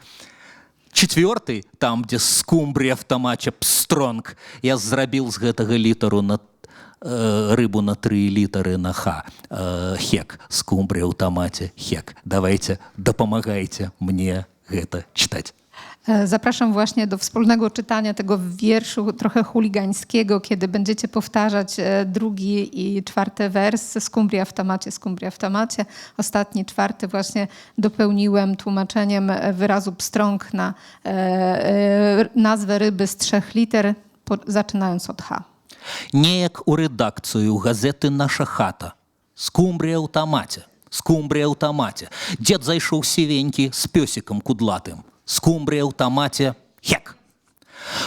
Четвёрты, там, дзе скумбрія в тамаце, пстронг, я зрабіў з гэтага літару на рыбу на 3 літары на ха. Хек, скумбрія ў тамаце, хек. Давайте, дапамагайце мне гэта чытаць. Zapraszam właśnie do wspólnego czytania tego wierszu trochę chuligańskiego, kiedy będziecie powtarzać drugi i czwarty wers skumbria w tamacie, skumbria w tamacie. Ostatni, czwarty właśnie dopełniłem tłumaczeniem wyrazu pstrąg na nazwę ryby z 3 liter, zaczynając od H. Неяк у редакцію газети «Наша хата». Скумбрія ў тамаце, скумбрія ў тамаце. Дзед зайшоў сівенькі з пёсікам кудлатым. Скумбрія ў тамаце, хек.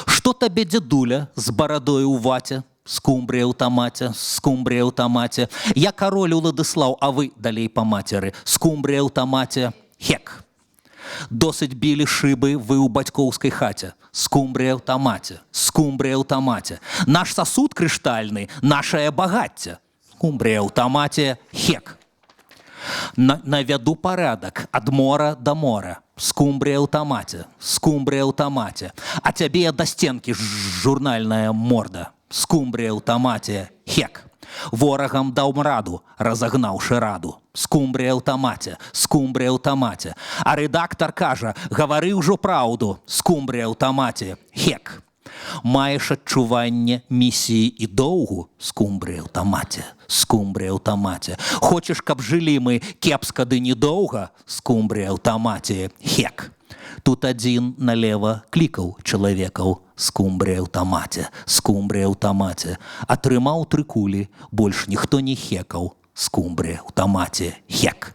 Што табе, дзедуля, з барадою ў ваце? Скумбрія ў тамаце, скумбрія ў тамаце. Я кароль Уладыслаў, а вы далей па мацеры. Скумбрія ў тамаце, хек. Досыць білі шыбы вы ў бацькоўскай хаце. Скумбрія ў тамаце, скумбрія ў тамаце. Наш сасуд крыштальны, нашае багацце. Скумбрія ў тамаце, хек. Навяду парадак ад мора да мора. Скумбрія ў тамаце, скумбрія ў тамаце. А цябе да стенкі журнальная морда. Скумбрія ў тамаце, хек. Ворагам даў раду, разагнаўшы раду. Скумбрія ў тамаце, скумбрія ў тамаце. А рэдактар кажа, гавары ўжо праўду. Скумбрія ў тамаце, хек. Маеш адчуванне місіі і доўгу? Скумбрія ў тамаце, скумбрія ў тамаце. Хочаш, каб жылі мы кепска ды недоўга? Скумбрія ў тамаце, хек. Тут адзін налева клікаў чалавекаў. Скумбрія ў тамаце, скумбрія ў тамаце. Атрымаў 3 кулі, больш ніхто не хекаў. Скумбрія ў тамаце, хек.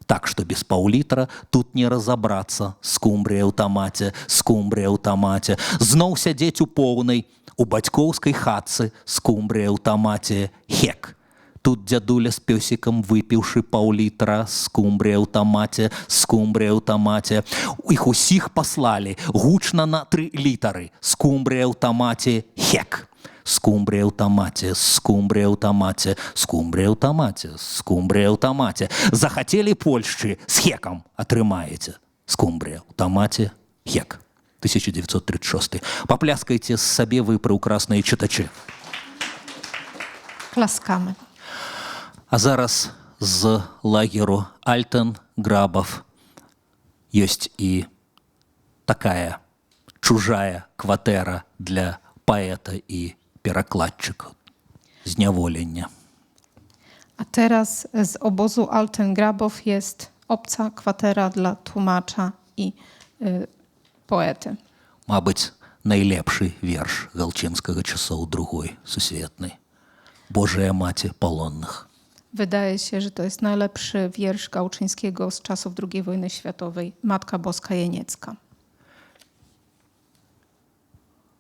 Так што без паўлітра тут не разабрацца. Скумбрія ў тамаце, скумбрія ў тамаце. Зноў сядзець у поўнай, у бацькоўскай хатцы. Скумбрія ў тамаце, хек. Тут дзядуля з пёсікам, выпіўшы паўлітра. Скумбрія ў тамаце, скумбрія ў тамаце. Іх усіх паслалі гучна на 3 літары. Скумбрія ў тамаце, хек. Скумбрія ў тамаце, скумбрія ў тамаце, скумбрія ў тамаце, скумбрія ў тамаце. Захацелі Польшчы з хекам, атрымаеце. Скумбрія ў тамаце, хек. 1936. Папляскайце сабе вы прыўкрасныя чытачы. Klaskamy. А зараз з лагеру Альтен-Грабов ёсць і такая чужая кватэра для паэта і перакладчыка зняволення. A teraz z obozu Alten-Grabów jest obca kwatera dla tłumacza i poety. Мабыць, найлепшы верш галчынскага часоў другой сусветнай. Божая маці палонных. Wydaje się, że to jest najlepszy wiersz Gałczyńskiego z czasów II wojny światowej. Matka Boska Jeniecka.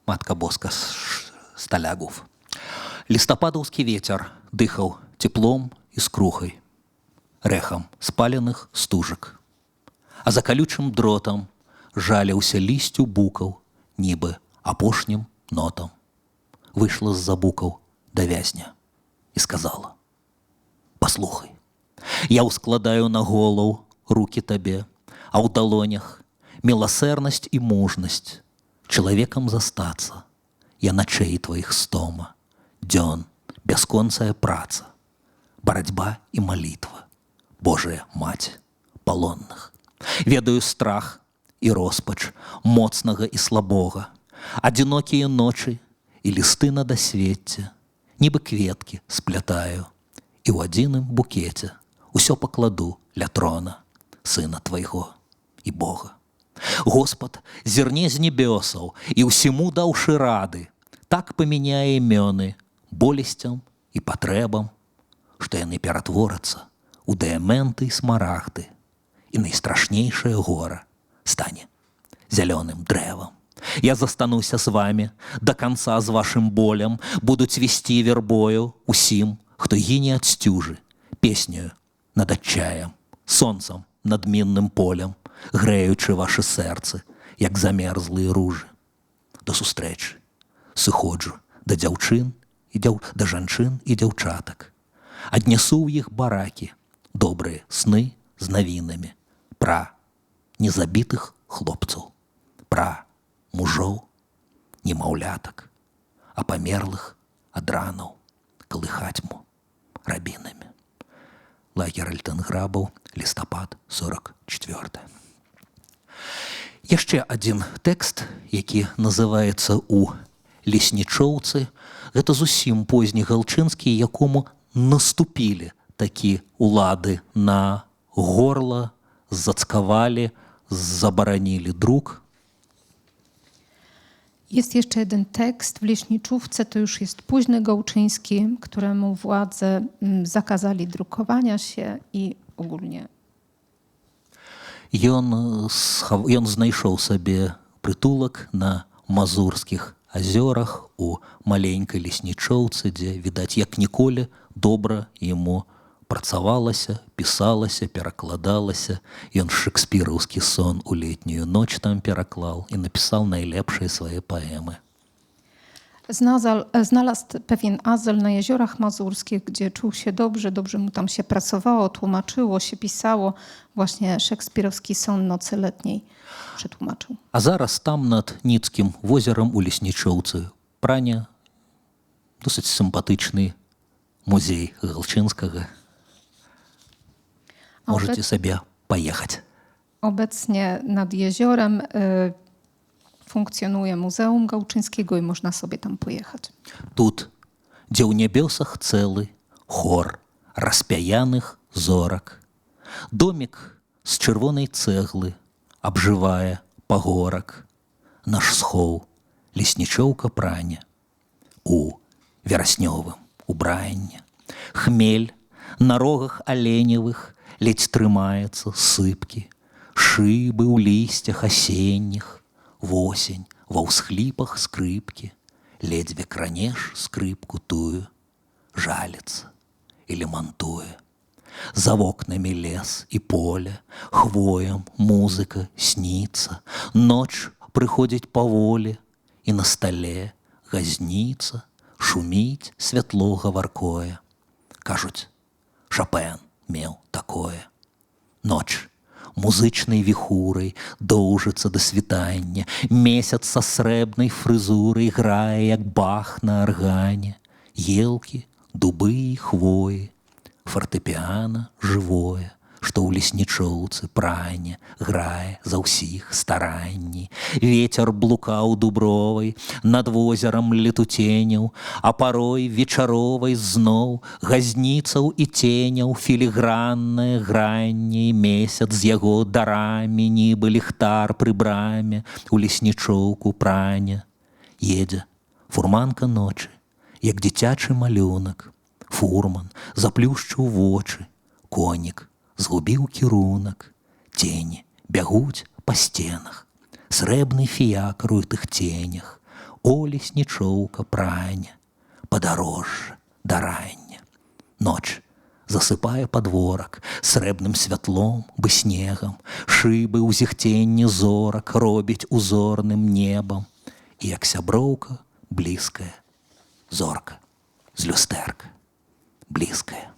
Матка Боска Сталягов. Лістападаўскі вецер дыхаў цеплом і скрухай, рэхам спаленых стужак. А за калючым дротам жаліўся лісцю букаў, нібы апошнім нотам. Выйшла з-за букаў да вязня і сказала: «Паслухай, я ўскладаю на голаў рукі табе, а ў далонях міласэрнасць і мужнасць. Чалавекам застацца, я начэй тваіх стома, дзён, бясконцая праца, барацьба і малітва, Божая маці палонных. Ведаю страх і роспач моцнага і слабога, адзінокія ночы і лісты на дасвецце, нібы кветкі сплятаю, і ў адзіным букеце усё пакладу ля трона сына твайго і Бога. Господ зірне з небёсаў і ўсіму даўшы рады, так памяняе імёны болесцям і патрэбам, што яны ператворацца ў дыяменты і смарагды, і найстрашнейшае гора стане зялёным дрэвам. Я застануся з вамі да канца з вашым болем, буду цвісці вербою усім, хто гіне ад сцюжы, песняю над адчаем, сонцам над мінным полем, грэючы вашы сэрцы, як замерзлыя ружы. До сустрэчы сыходжу да дзяўчын і да жанчын і дзяўчатак. Аднясу ў іх баракі добрыя сны з навінамі пра незабітых хлопцаў, пра мужоў, немаўлятак, а памерлых ад ранаў калыхаць-му рабінамі. Лагер Альтен-Грабов, лістапад 44. Яшчэ адзін тэкст, які называецца «У леснічоўцы». Гэта зусім позні галчынскі, якому наступілі такі улады на горла, зацкавалі, забаранili друк. Jest jeszcze jeden tekst w Leśniczówce, to już jest późny Gołczyński, któremu władze zakazali drukowania się i ogólnie. Ён знайшоў сабе прытулак на Мазурскіх азёрах у маленькай леснічоўцы, дзе, відаць, як ніколі добра яму працавалася, пісалася, перакладалася. Ён шекспіраўскі сон у летнюю ноч там пераклаў і напісаў найлепшыя свае паэмы. Znalazł pewien azyl na Jeziorach Mazurskich, gdzie czuł się dobrze, dobrze mu tam się pracowało, tłumaczyło się, pisało. Właśnie szekspirowski Son nocy letniej przetłumaczył. А зараз там над Ніцкім возерам у леснічоўцы пране досыць сімпатычны музей Галчынскага. Możecie sobie pojechać. Obecnie nad jeziorem funkcjonuje Muzeum Gałczyńskiego i można sobie tam pojechać. Тут, gdzie u niebiosach cely chor rozpiajanych зорок, домик z czerwonej cegły обживая пагорак, наш схоў леснічоўка пране у вераснёвым убранні. Хмель на рогах аленевых ледь трымаецца сыпкі, шыбы ў лісцях асенніх, восень ва ўсхліпах скрыпкі, ледзьве кранеш скрыпку тую, жаліцца і лемантуе. За вокнамі лес і поле, хвоям музыка сніцца, ноч прыходзіць паволі, і на стале газніца, шуміць святло гаваркое. Кажуць, Шопен меў такое. Ноч музычнай віхурай доўжыцца да світання, месяц са срэбнай фрызурай грае, як бах на аргане, елкі, дубы і хвоі, фартэпіана жывое, што ў леснічоўцы пране, грае за ўсіх старанні. Вецер блукаў дубровай, над возерам летуценяў, а парой вечаровай зноў газніцаў і теняў філіграннае гранне, месяц з яго дарамі, нібы ліхтар пры браме, у леснічоўку пране. Едзе фурманка ночы, як дзіцячы малюнак. Фурман заплюшчыў вочы, конік згубіў кірунак, тені бягуць па сценах, срэбны фіякар у тых тенях, о леснічоўка пране, падарожжа да рання. Ноч засыпае падворак срэбным святлом бы снегам, шыбы ў зіхценні зорак робіць узорным небам, і як сяброўка блізкая, зорка з люстэрка блізкая.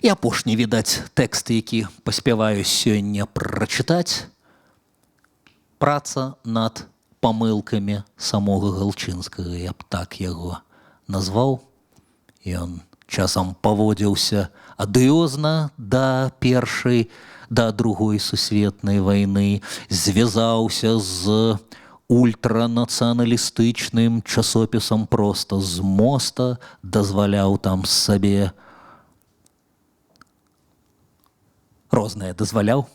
І апошні, відаць, тэксты, які паспяваю сёння прачытаць. Праца над памылкамі самога Галчынскага, я б так яго назваў. Ён часам паводзіўся адыёзна да другой сусветнай вайны, звязаўся з ультранацыяналістычным часопісам проста з моста, дазваляў там сабе рознае дазваляў.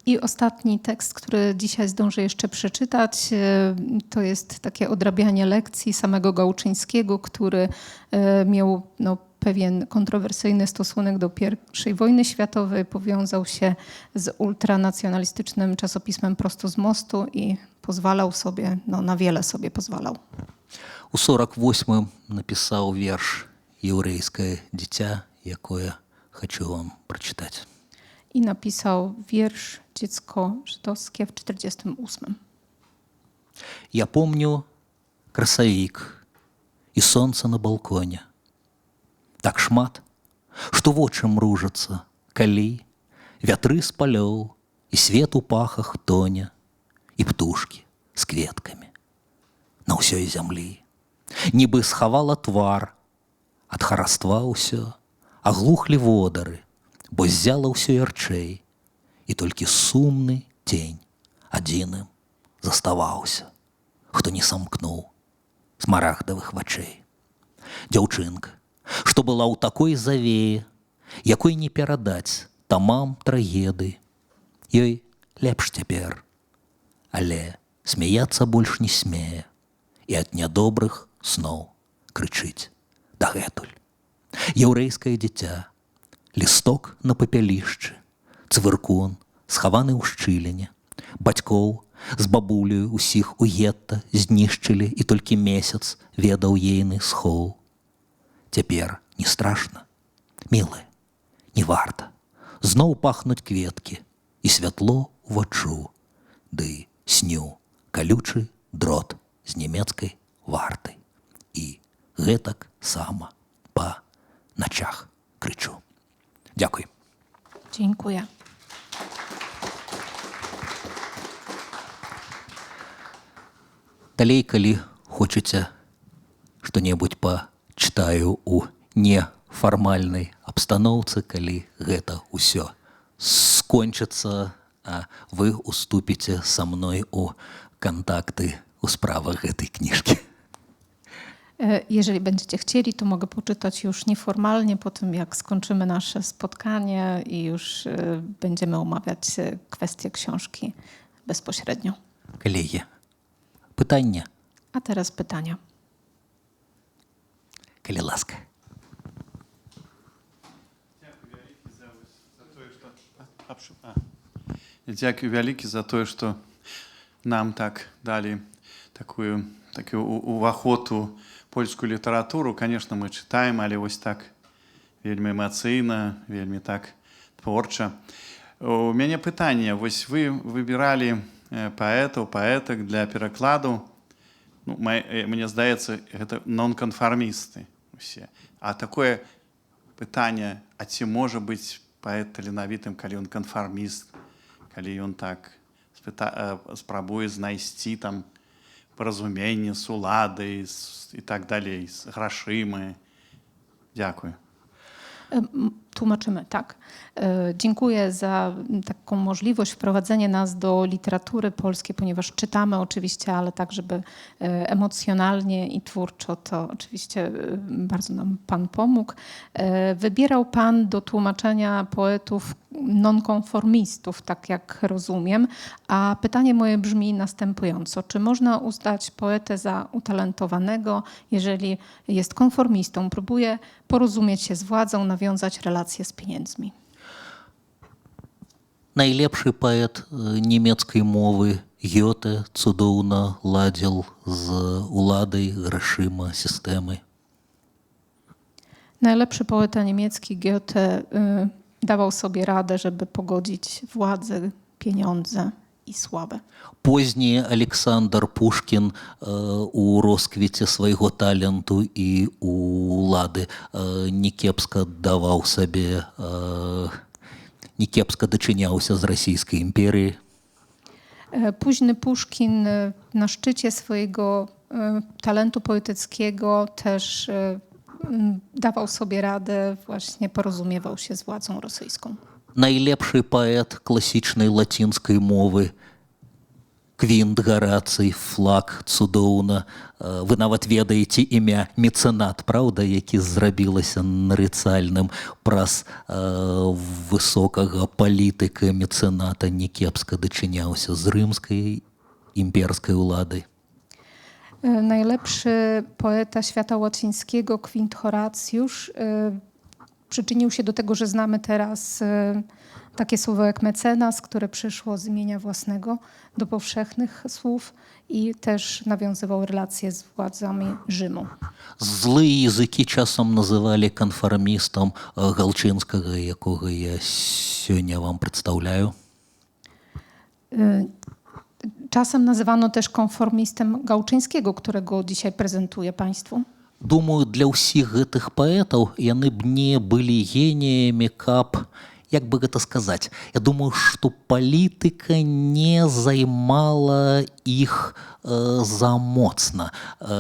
I ostatni tekst, który dzisiaj zdążę jeszcze przeczytać, to jest takie odrabianie lekcji samego Gałczyńskiego, który miał pewien kontrowersyjny stosunek do I wojny światowej, powiązał się z ultranacjonalistycznym czasopismem Prosto z mostu i pozwalał sobie, na wiele sobie pozwalał. У 48-м напісаў верш «Яўрэйскае дзіця», якое хочу вам прочитать. I napisał wiersz Dziecko żydowskie w 48. Я помню красавік і сонца на балконе. Так шмат, што вочы мружацца, калі вятры з палёў і свет у пахах тоне, і птушкі з кветкамі на ўсёй зямлі. Нібы схавала твар ад хараства ўсё, аглухлі водары, бо ззяла ўсё ярчэй, і толькі сумны тень адзіным заставаўся, хто не самкнуў смарагдавых вачэй. Дзяўчынка, што была ў такой завее, якой не перадаць тамам трагедыі, ёй лепш цяпер, але смяяцца больш не смее і ад нядобрых сноў крычыць дагэтуль. Яўрэйскае дзіця, лісток на папялішчы, цвыркун, схаваны ў шчыліне, бацькоў з бабуляю усіх у гетта знішчылі, і толькі месяц ведаў ейны схоў. Цяпер не страшна, мілая, не варта. Зноў пахнуць кветкі і святло ўваччу, ды сню калючы дрот з нямецкай вартай. І гэтак сама па начах крычу. Дзякуй. Dziękuję. Далей, калі хочаце што-небудзь пачытаю ў нефармальнай абстаноўцы, калі гэта ўсё скончыцца, а вы уступіце са мной у кантакты у справах гэтай кніжкі. Jeżeli będziecie chcieli, to mogę poczytać już nieformalnie po tym, jak skończymy nasze spotkanie i już będziemy omawiać kwestie książki bezpośrednio. Калегі, пытанне, A teraz pytania. калі ласка. Дзякуй вялікі за тое, што нам так далі такую уваход у польскую літаратуру. Конечно, мы чытаем, але вось так вельмі эмацыйна, вельмі так творча. У мяне пытанне, вось вы выбіралі паэтаў, паэтак для перакладу. Ну, мне здаецца, гэта нонканфармісты усе. А такое пытанне, а ці можа быць паэт таленавітым, калі ён канфарміст, калі ён так спрабуе знайсці там паразуменне з уладай і так далей, з грашыма. Дзякуй. Tłumaczymy, tak. Dziękuję za taką możliwość wprowadzenia nas do literatury polskiej, ponieważ czytamy oczywiście, ale tak, żeby emocjonalnie i twórczo, to oczywiście bardzo nam Pan pomógł. Wybierał Pan do tłumaczenia poetów nonkonformistów, tak jak rozumiem, a pytanie moje brzmi następująco. Czy można uznać poetę za utalentowanego, jeżeli jest konformistą, próbuje porozumieć się z władzą, nawiązać relacje z pieniędzmi? Найлепшы паэт нямецкай мовы Гёте цудоўна ладзіў з уладай, грашыма, сістэмай. Najlepszy poeta niemiecki Goethe dawał sobie radę, żeby pogodzić władzę, pieniądze i sławę. Позні Александр Пушкін у росквіце свайго таленту і улады некепска даваў сабе, некепска дачыняўся з расійскай імперіі. Późny Puszkin na szczycie swojego talentu poetyckiego też dawał sobie radę, właśnie porozumiewał się z władzą rosyjską. Найлепшы паэт класічнай лацінскай мовы Квінт Гарацый, флаг цудоўна. Вы нават ведаеце імя мецэнат, праўда, які зрабілася нарыцальным праз высокага палітыка мецэната некепска дачыняўся з рымскай імперскай уладай. Najlepszy poeta świata łacińskiego, Quint Horatiusz, przyczynił się do tego, że znamy teraz takie słowo jak mecenas, które przyszło z imienia własnego do powszechnych słów i też nawiązywał relacje z władzami Rzymu. Злыя языкі часам называлі канфармістам Галчынскага, якога я сёння вам прадстаўляю. Czasem nazywano też konformistem Gałczyńskiego, którego dzisiaj prezentuję Państwu. Думаю, для ўсіх гэтых паэтаў яны б не былі геніямі, каб, як бы гэта сказаць, я думаю, што палітыка не займала іх замоцна.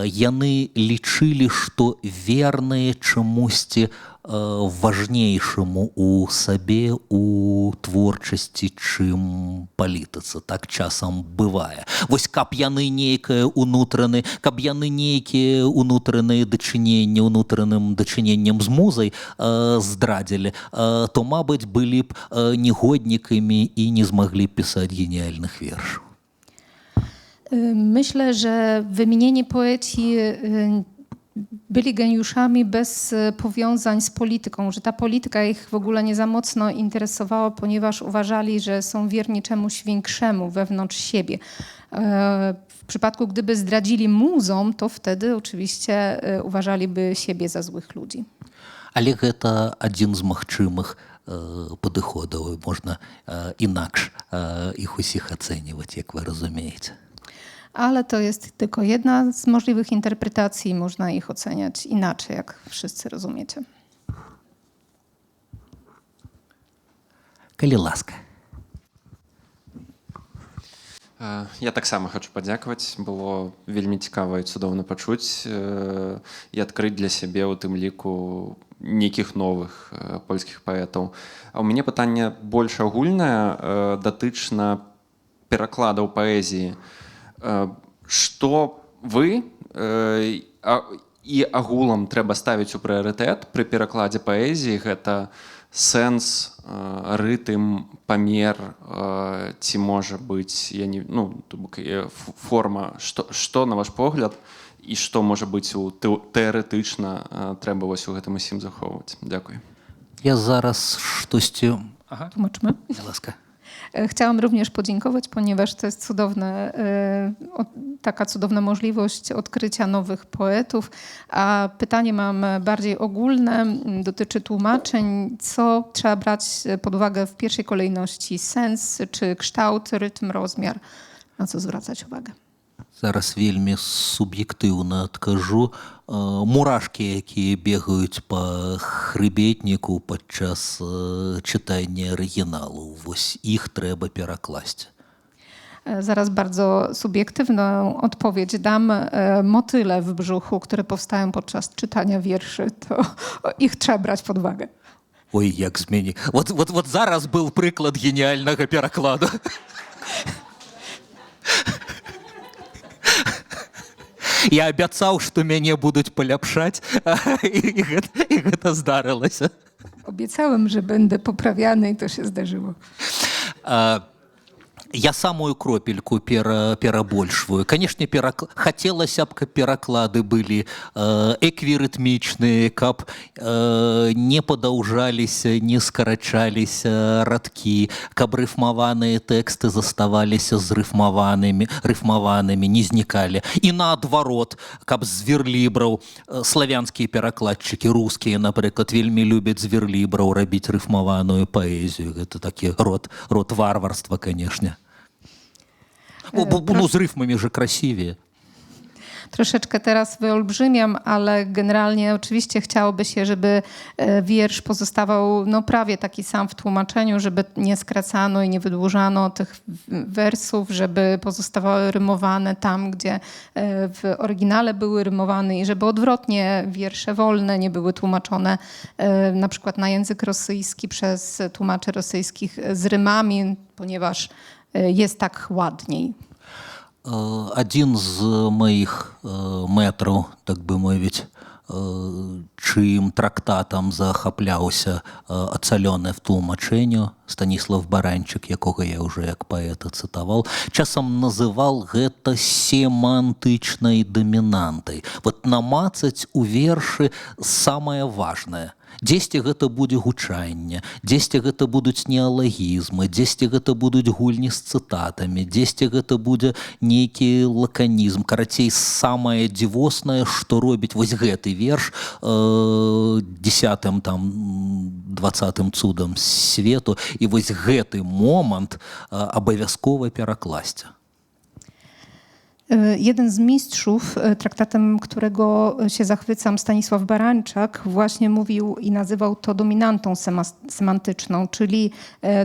Яны лічылі, што верныя чамусьці важнейшаму у сабе у творчасці, чым палітыцы. Так часам бывае. Вось каб яны нейкае унутраны, каб яны нейкія унутраныя дачыненні унутраным дачыненнем з музай здрадзілі, то, мабыць, былі б негоднікамі і не змаглі пісаць геніяльных вершаў. Myślę, że wymienieni poeci byli geniuszami bez powiązań z polityką, że ta polityka ich w ogóle nie za mocno interesowała, ponieważ uważali, że są wierni czemuś większemu wewnątrz siebie. W przypadku, gdyby zdradzili muzom, to wtedy oczywiście uważaliby siebie za złych ludzi. Але гэта адзін з магчымых падыходаў. Можна інакш іх усіх ацэньваць, як вы разумееце. Ale to jest tylko jedna z możliwych interpretacji. Można ich oceniać inaczej, jak wszyscy rozumiecie. Калі ласка. Я таксама хочу падзякаваць. Было вельмі цікава і цудоўна пачуць і адкрыць для сябе у тым ліку нейкіх новых польскіх паэтаў. А ў мяне пытанне больш агульнае датычна перакладаў паэзіі. Што вы і агулам трэба ставіць у прыярытэт пры перакладзе паэзіі? Гэта сэнс, рытм, памер, ці можа быць форма, што на ваш погляд і што можа быць тэарэтычна трэба вось у гэтым усім захоўваць? Дзякуй. Я зараз штосьці... Tłumaczmy. Ласка. Chciałam również podziękować, ponieważ to jest taka cudowna możliwość odkrycia nowych poetów. A pytanie mam bardziej ogólne, dotyczy tłumaczeń. Co trzeba brać pod uwagę w pierwszej kolejności? Sens czy kształt, rytm, rozmiar? Na co zwracać uwagę? Зараз вельмі суб'ектыўна адкажу. Мурашкі, якія бегаюць па хрыбетніку падчас чытання арыгіналу. Вось іх трэба перакласці. Zaraz bardzo subiektywną odpowiedź dam. Motyle w brzuchu, które powstają podczas czytania wierszy, to ich trzeba brać pod uwagę. Ой, як змені. Вот зараз быў прыклад геніяльнага перакладу. Я абяцаў, што мяне будуць паляпшаць, і гэта здарылася. Obiecałem, że będę poprawiany i to się zdarzyło. Я самую кропельку перабольшваю. Канешне, хацелася б, каб пераклады былі эквірытмічныя, каб не падаўжаліся, не скарачаліся радкі, каб рыфмаваныя тэксты заставаліся рыфмаванымі, не знікалі. І наадварот, каб з верлібраў славянскія перакладчыкі, рускія, напрыклад, вельмі любяць з верлібраў рабіць рыфмаваную паэзію. Гэта такі род варварства, канешне. Z rytmami, że krasiwie. Troszeczkę teraz wyolbrzymiam, ale generalnie oczywiście chciałoby się, żeby wiersz pozostawał prawie taki sam w tłumaczeniu, żeby nie skracano i nie wydłużano tych wersów, żeby pozostawały rymowane tam, gdzie w oryginale były rymowane i żeby odwrotnie wiersze wolne nie były tłumaczone na przykład na język rosyjski przez tłumaczy rosyjskich z rymami, ponieważ jest tak ładniej. Адзін з маіх мэтраў, так бы мовіць, чым трактатам захапляўся ацалёны в тлумачэнню, Станіслав Баранчык, якога я ўжо як паэта цытаваў, часам называл гэта семантычнай дамінантай. Вот намацаць у вершы самае важнае. Дзесьці гэта будзе гучанне, дзесьці гэта будуць неалагізмы, дзесьці гэта будуць гульні з цытатамі, дзесьці гэта будзе нейкі лаканізм. Карацей, самае дзівоснае, што робіць вось гэты верш 10-м, 20-м цудам свету, і вось гэты момант абавязкова перакласці. Jeden z mistrzów, traktatem którego się zachwycam, Stanisław Barańczak, właśnie mówił i nazywał to dominantą semantyczną, czyli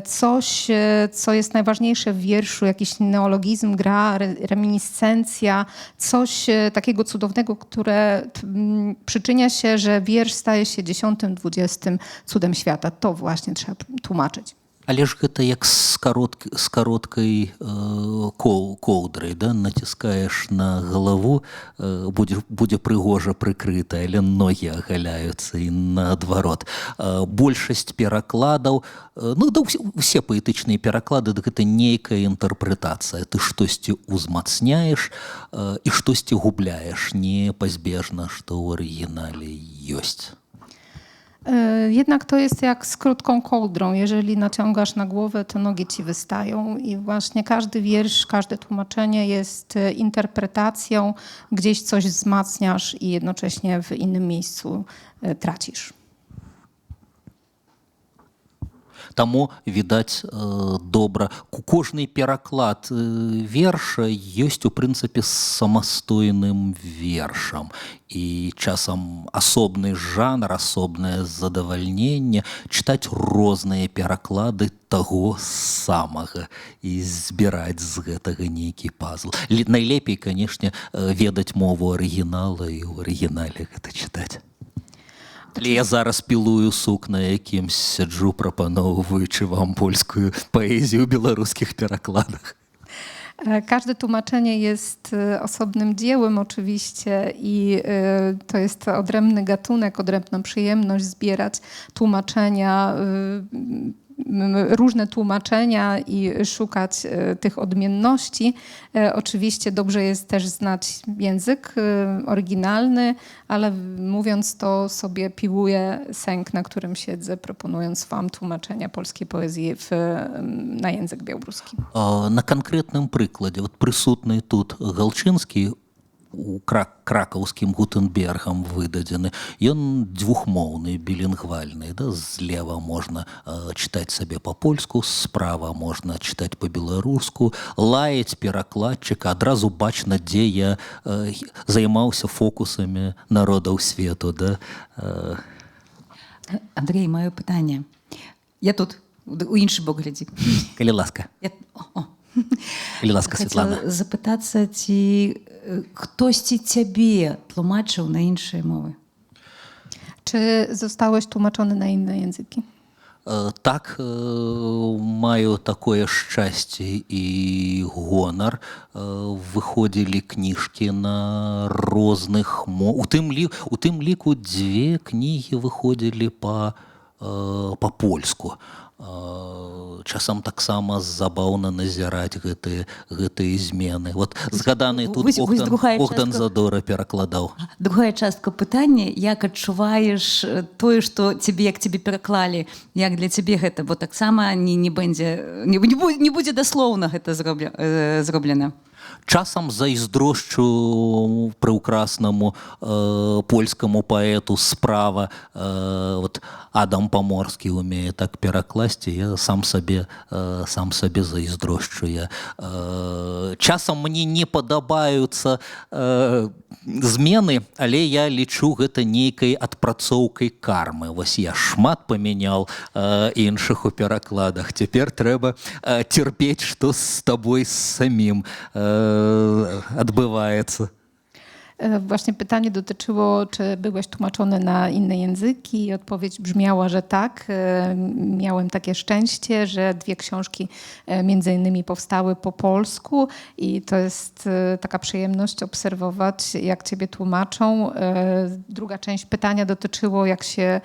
coś, co jest najważniejsze w wierszu, jakiś neologizm, gra, reminiscencja, coś takiego cudownego, które przyczynia się, że wiersz staje się 10., 20. cudem świata. To właśnie trzeba tłumaczyć. Але ж гэта як з кароткай коўдрай, да? Націскаеш на галаву, будзе прыгожа прыкрыта, але ногі агаляюцца і наадварот. Большасць перакладаў, ну да ўсе паэтычныя пераклады, гэта нейкая інтэрпрэтацыя. Ты штосьці ўзмацняеш і штосьці губляеш. Непазбежна, што ў арыгінале ёсць. Jednak to jest jak z krótką kołdrą. Jeżeli naciągasz na głowę, to nogi ci wystają i właśnie każdy wiersz, każde tłumaczenie jest interpretacją. Gdzieś coś wzmacniasz i jednocześnie w innym miejscu tracisz. Таму, відаць, добра. Кожны пераклад верша ёсць, у прынцыпе, самастойным вершам. І часам асобны жанр, асобнае задавальненне, чытаць розныя пераклады таго самага і збіраць з гэтага нейкі пазл. Найлепей, канешне, ведаць мову арыгінала і ў арыгінале гэта чытаць. Але я зараз пілую сук на якімсь сяджу, прапаноўваючы вам польскую паэзію ў беларускіх перакладах. Każde tłumaczenie jest osobnym dziełem oczywiście i to jest odrębny gatunek, odrębna przyjemność zbierać tłumaczenia, różne tłumaczenia i szukać tych odmienności. Oczywiście dobrze jest też znać język oryginalny, ale mówiąc to sobie piłuję sęk, na którym siedzę, proponując wam tłumaczenia polskiej poezji na język białoruski. На канкрэтным прыкладзе, вот прысутны тут Галчынскі, у кракаўскім Гутенбергам выдадзены. Ён двухмоўны, білінгвальны. Да? Злева можна чытаць сабе па-польску, справа можна чытаць па-беларуску. Лаяць перакладчыка, адразу бачна, дзе я займаўся фокусамі народаў свету. Да? Андрей, маё пытанне. Я тут, у іншы бок глядзі. Калі ласка. Калі ласка, Святлана. Хацела запытацца, ці хтосьці цябе тлумачыў на іншыя мовы? Czy zostałeś tłumaczony na inne języki? Так, маю такое шчасце і гонар. Выходзілі кніжкі на розных мовах. У тым ліку 2 кнігі выходзілі па-польску. Часам таксама забаўна назіраць гэтыя змены. Вот згаданы тут Богдан Задора перакладаў. Другая частка пытання, як адчуваеш тое, што як цябе пераклалі, як для цябе гэта, бо таксама не будзе даслоўна гэта зроблена. Часам зайздрошчу прыўкраснаму польскаму паэту справа. Вот Адам Паморскі умее так перакласці, я сам сабе зайздрошчу. Часам мне не падабаюцца змены, але я лічу гэта нейкай адпрацоўкай кармы. Вось я шмат памяняў іншых у перакладах. Цяпер трэба цярпець, што з табой самім odbywaється. Właśnie pytanie dotyczyło, czy byłeś tłumaczony na inne języki i odpowiedź brzmiała, że tak. Miałem takie szczęście, że 2 książki między innymi powstały po polsku i to jest taka przyjemność obserwować, jak ciebie tłumaczą. Druga część pytania dotyczyło, jak się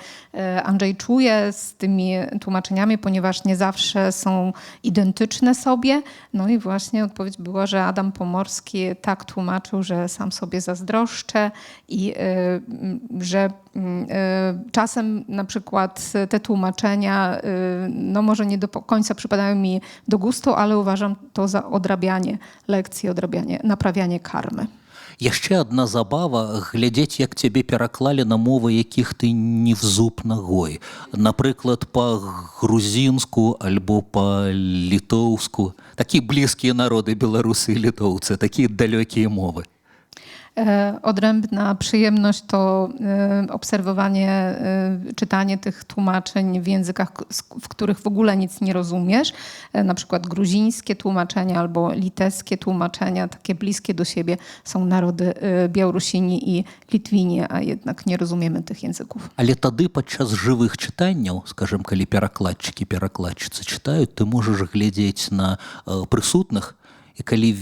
Andrzej czuje z tymi tłumaczeniami, ponieważ nie zawsze są identyczne sobie. No i właśnie odpowiedź była, że Adam Pomorski tak tłumaczył, że sam sobie zazdroszczę i że czasem na przykład te tłumaczenia no może nie do końca przypadają mi do gustu, ale uważam to za odrabianie lekcji, naprawianie karmy. Яшчэ адна забава глядзець, як цябе пераклалі на мовы, якіх ты не в зуб нагой. Напрыклад, па-грузінску альбо па-літоўску. Такія блізкія народы, беларусы і літоўцы, такія далёкія мовы. Odrębna przyjemność to obserwowanie, czytanie tych tłumaczeń w językach, w których w ogóle nic nie rozumiesz. Na przykład gruzińskie tłumaczenia albo litewskie tłumaczenia, takie bliskie do siebie są narody Białorusini i Litwini, a jednak nie rozumiemy tych języków. Але тады падчас жывых чытанняў, скажем, калі перакладчыкі, перакладчыцы чытаюць, ты можаш глядзець на прысутных, і калі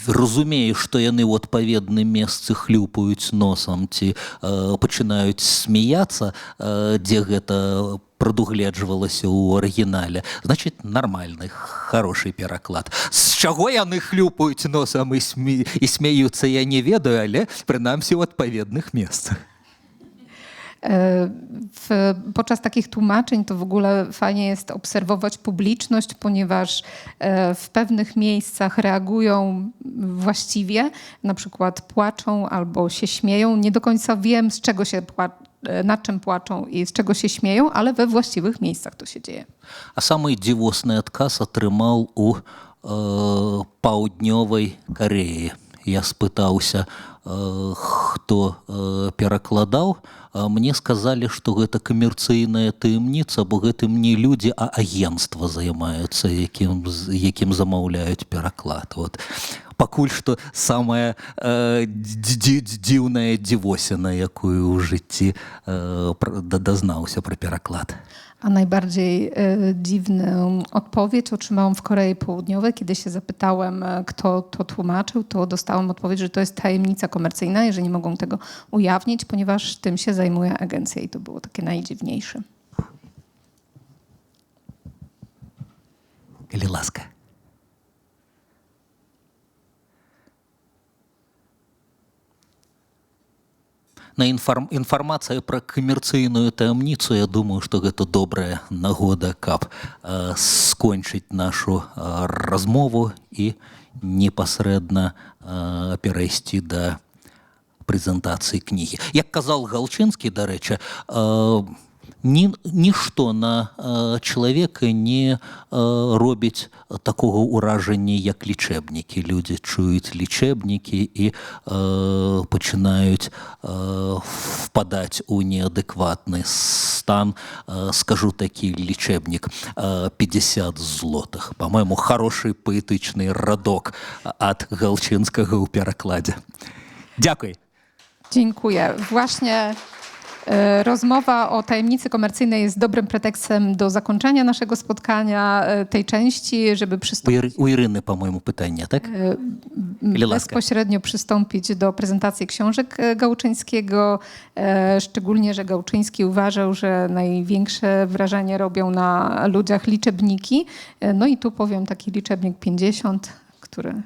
разумееш, што яны ў адпаведным месцы хлюпаюць носам ці пачынаюць смяяцца, дзе гэта прадугледжвалася ў арыгінале, значит, нармальны, хороший пераклад. З чаго яны хлюпаюць носам і смяюцца, я не ведаю, ale прынамсі ў адпаведных месцах. Podczas takich tłumaczeń to w ogóle fajnie jest obserwować publiczność, ponieważ w pewnych miejscach reagują właściwie, na przykład płaczą albo się śmieją. Nie do końca wiem, z czego się nad czym płaczą i z czego się śmieją, ale we właściwych miejscach to się dzieje. А самы дзівосны адказ атрымаў у паўднёвай Карэі. Я спытаўся, хто перакладаў, мне сказалі, што гэта камерцыйная таямніца, бо гэтым не людзі, а агенцтва займаюцца, якім замаўляюць пераклад. Вот. Пакуль што самая дзіўная дзівосіна, якую ў жыцці дазнаўся пра пераклад. A najbardziej dziwną odpowiedź otrzymałam w Korei Południowej. Kiedy się zapytałem, kto to tłumaczył, to dostałam odpowiedź, że to jest tajemnica komercyjna i że nie mogą tego ujawnić, ponieważ tym się zajmuje agencja i to było takie najdziwniejsze. Калі ласка. На інфармацыя пра камерцыйную таямніцу, я думаю, што гэта добрая нагода, каб скончыць нашу размову і непасрэдна перайсці да прэзентацыі кнігі. Як казаў Галчынскі, дарэчы, нішто на чалавека не робіць такога ўражання, як лічэбнікі. Людзі чуюць лічэбнікі і пачынаюць впадаць у неадэкватны стан. Скажу такі лічэбнік 50 злотых. Па-мойму, хорошы паэтычны радок ад Галчынскага ў перакладзе. Дзякуй. Dziękuję. Właśnie rozmowa o tajemnicy komercyjnej jest dobrym pretekstem do zakończenia naszego spotkania, tej części, żeby przystąpić... U Iryny, po-mojemu, pytanie, tak? Bezpośrednio przystąpić do prezentacji książek Gałczyńskiego, szczególnie, że Gałczyński uważał, że największe wrażenie robią na ludziach liczebniki. No i tu powiem taki liczebnik 50, który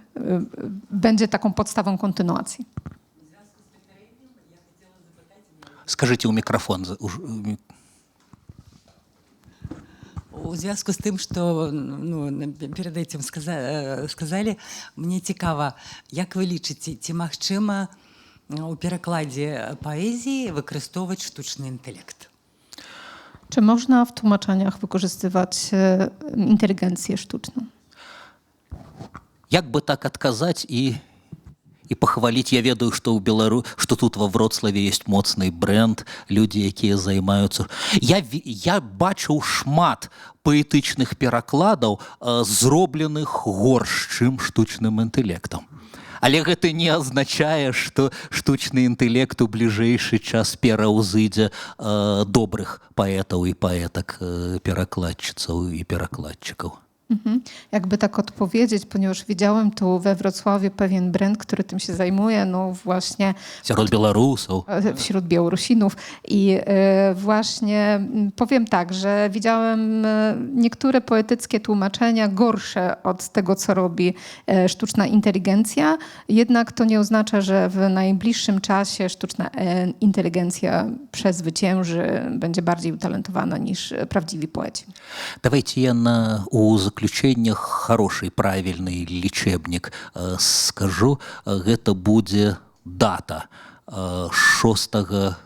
będzie taką podstawą kontynuacji. Скажите у микрофон. У зв'язку з тим, що перед этим сказали, мені цікаво, як ви лічите, ці магчыма у перакладзе паэзіі выкарыстоўваць штучны інтэлект? Czy można w tłumaczeniach wykorzystywać inteligencję sztuczną? Як бы так адказаць і пахваліць. Я ведаю, што што тут ва Вроцлаве ёсць моцны брэнд, людзі, якія займаюцца. Я бачыў шмат паэтычных перакладаў, зробленых горш, чым штучным інтэлектам. Але гэта не азначае, што штучны інтэлект у бліжэйшы час пераўзыдзе добрых паэтаў і паэтак, перакладчыцаў і перакладчыкаў. Jakby tak odpowiedzieć, ponieważ widziałem tu we Wrocławiu pewien brand, który tym się zajmuje, no właśnie wśród Białorusów. Wśród Białorusinów. I właśnie powiem tak, że widziałem niektóre poetyckie tłumaczenia gorsze od tego, co robi sztuczna inteligencja. Jednak to nie oznacza, że w najbliższym czasie sztuczna inteligencja przezwycięży, będzie bardziej utalentowana niż prawdziwi poeci. Давайте я у заключение хороший, правильный лечебник. Скажу, это будет дата 6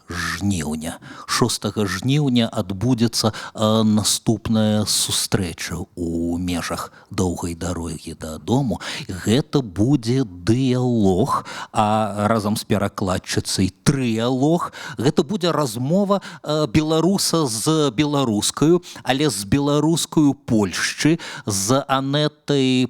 жніўня. 6 жніўня адбудзецца наступная сустрэча ў межах доўгай дарогі дадому. Гэта будзе дыялог, а разам з перакладчыцай трыялог. Гэта будзе размова беларуса з беларускаю, але з беларускаю Польшчы, з Анетай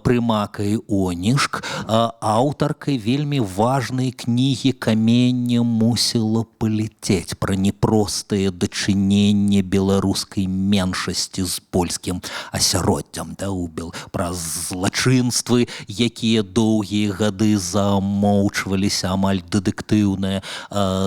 Прымакай Онішк, аўтаркай вельмі важнай кнігі «Каменне мусіла паліцець» пра непростае дачыненне беларускай меншасці з польскім асяроддзям, пра злачынствы, якія доўгія гады замоўчваліся, амаль дэтэктыўнае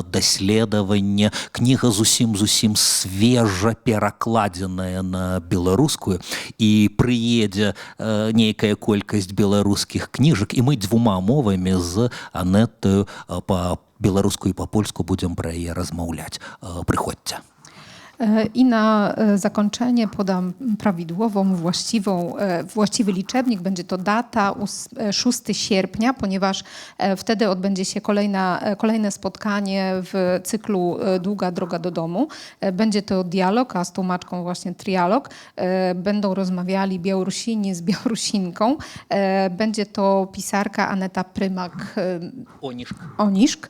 даследаванне. Кніга зусім свежа перакладзеная на беларускую, і прыедзе нейкая колькасць беларускіх кніжак, і мы 2 мовамі з Анетаю по-беларуску і по-польску будем про je rozmawiać. Przychodźcie. I na zakończenie podam prawidłową, właściwy liczebnik. Będzie to data 6 sierpnia, ponieważ wtedy odbędzie się kolejne spotkanie w cyklu Długa droga do domu. Będzie to dialog, a z tłumaczką właśnie trialog. Będą rozmawiali Białorusini z Białorusinką. Będzie to pisarka Aneta Prymак-Oniszk,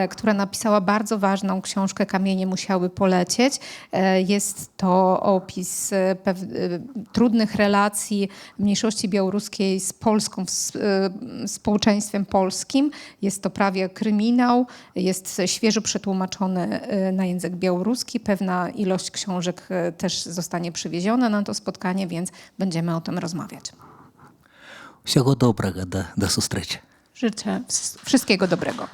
która napisała bardzo ważną książkę Kamienie musiały polecieć. Jest to opis trudnych relacji mniejszości białoruskiej z Polską, społeczeństwem polskim. Jest to prawie kryminał, jest świeżo przetłumaczony na język białoruski. Pewna ilość książek też zostanie przywieziona na to spotkanie, więc będziemy o tym rozmawiać. Всього доброго, до зустрічі. Życzę wszystkiego dobrego.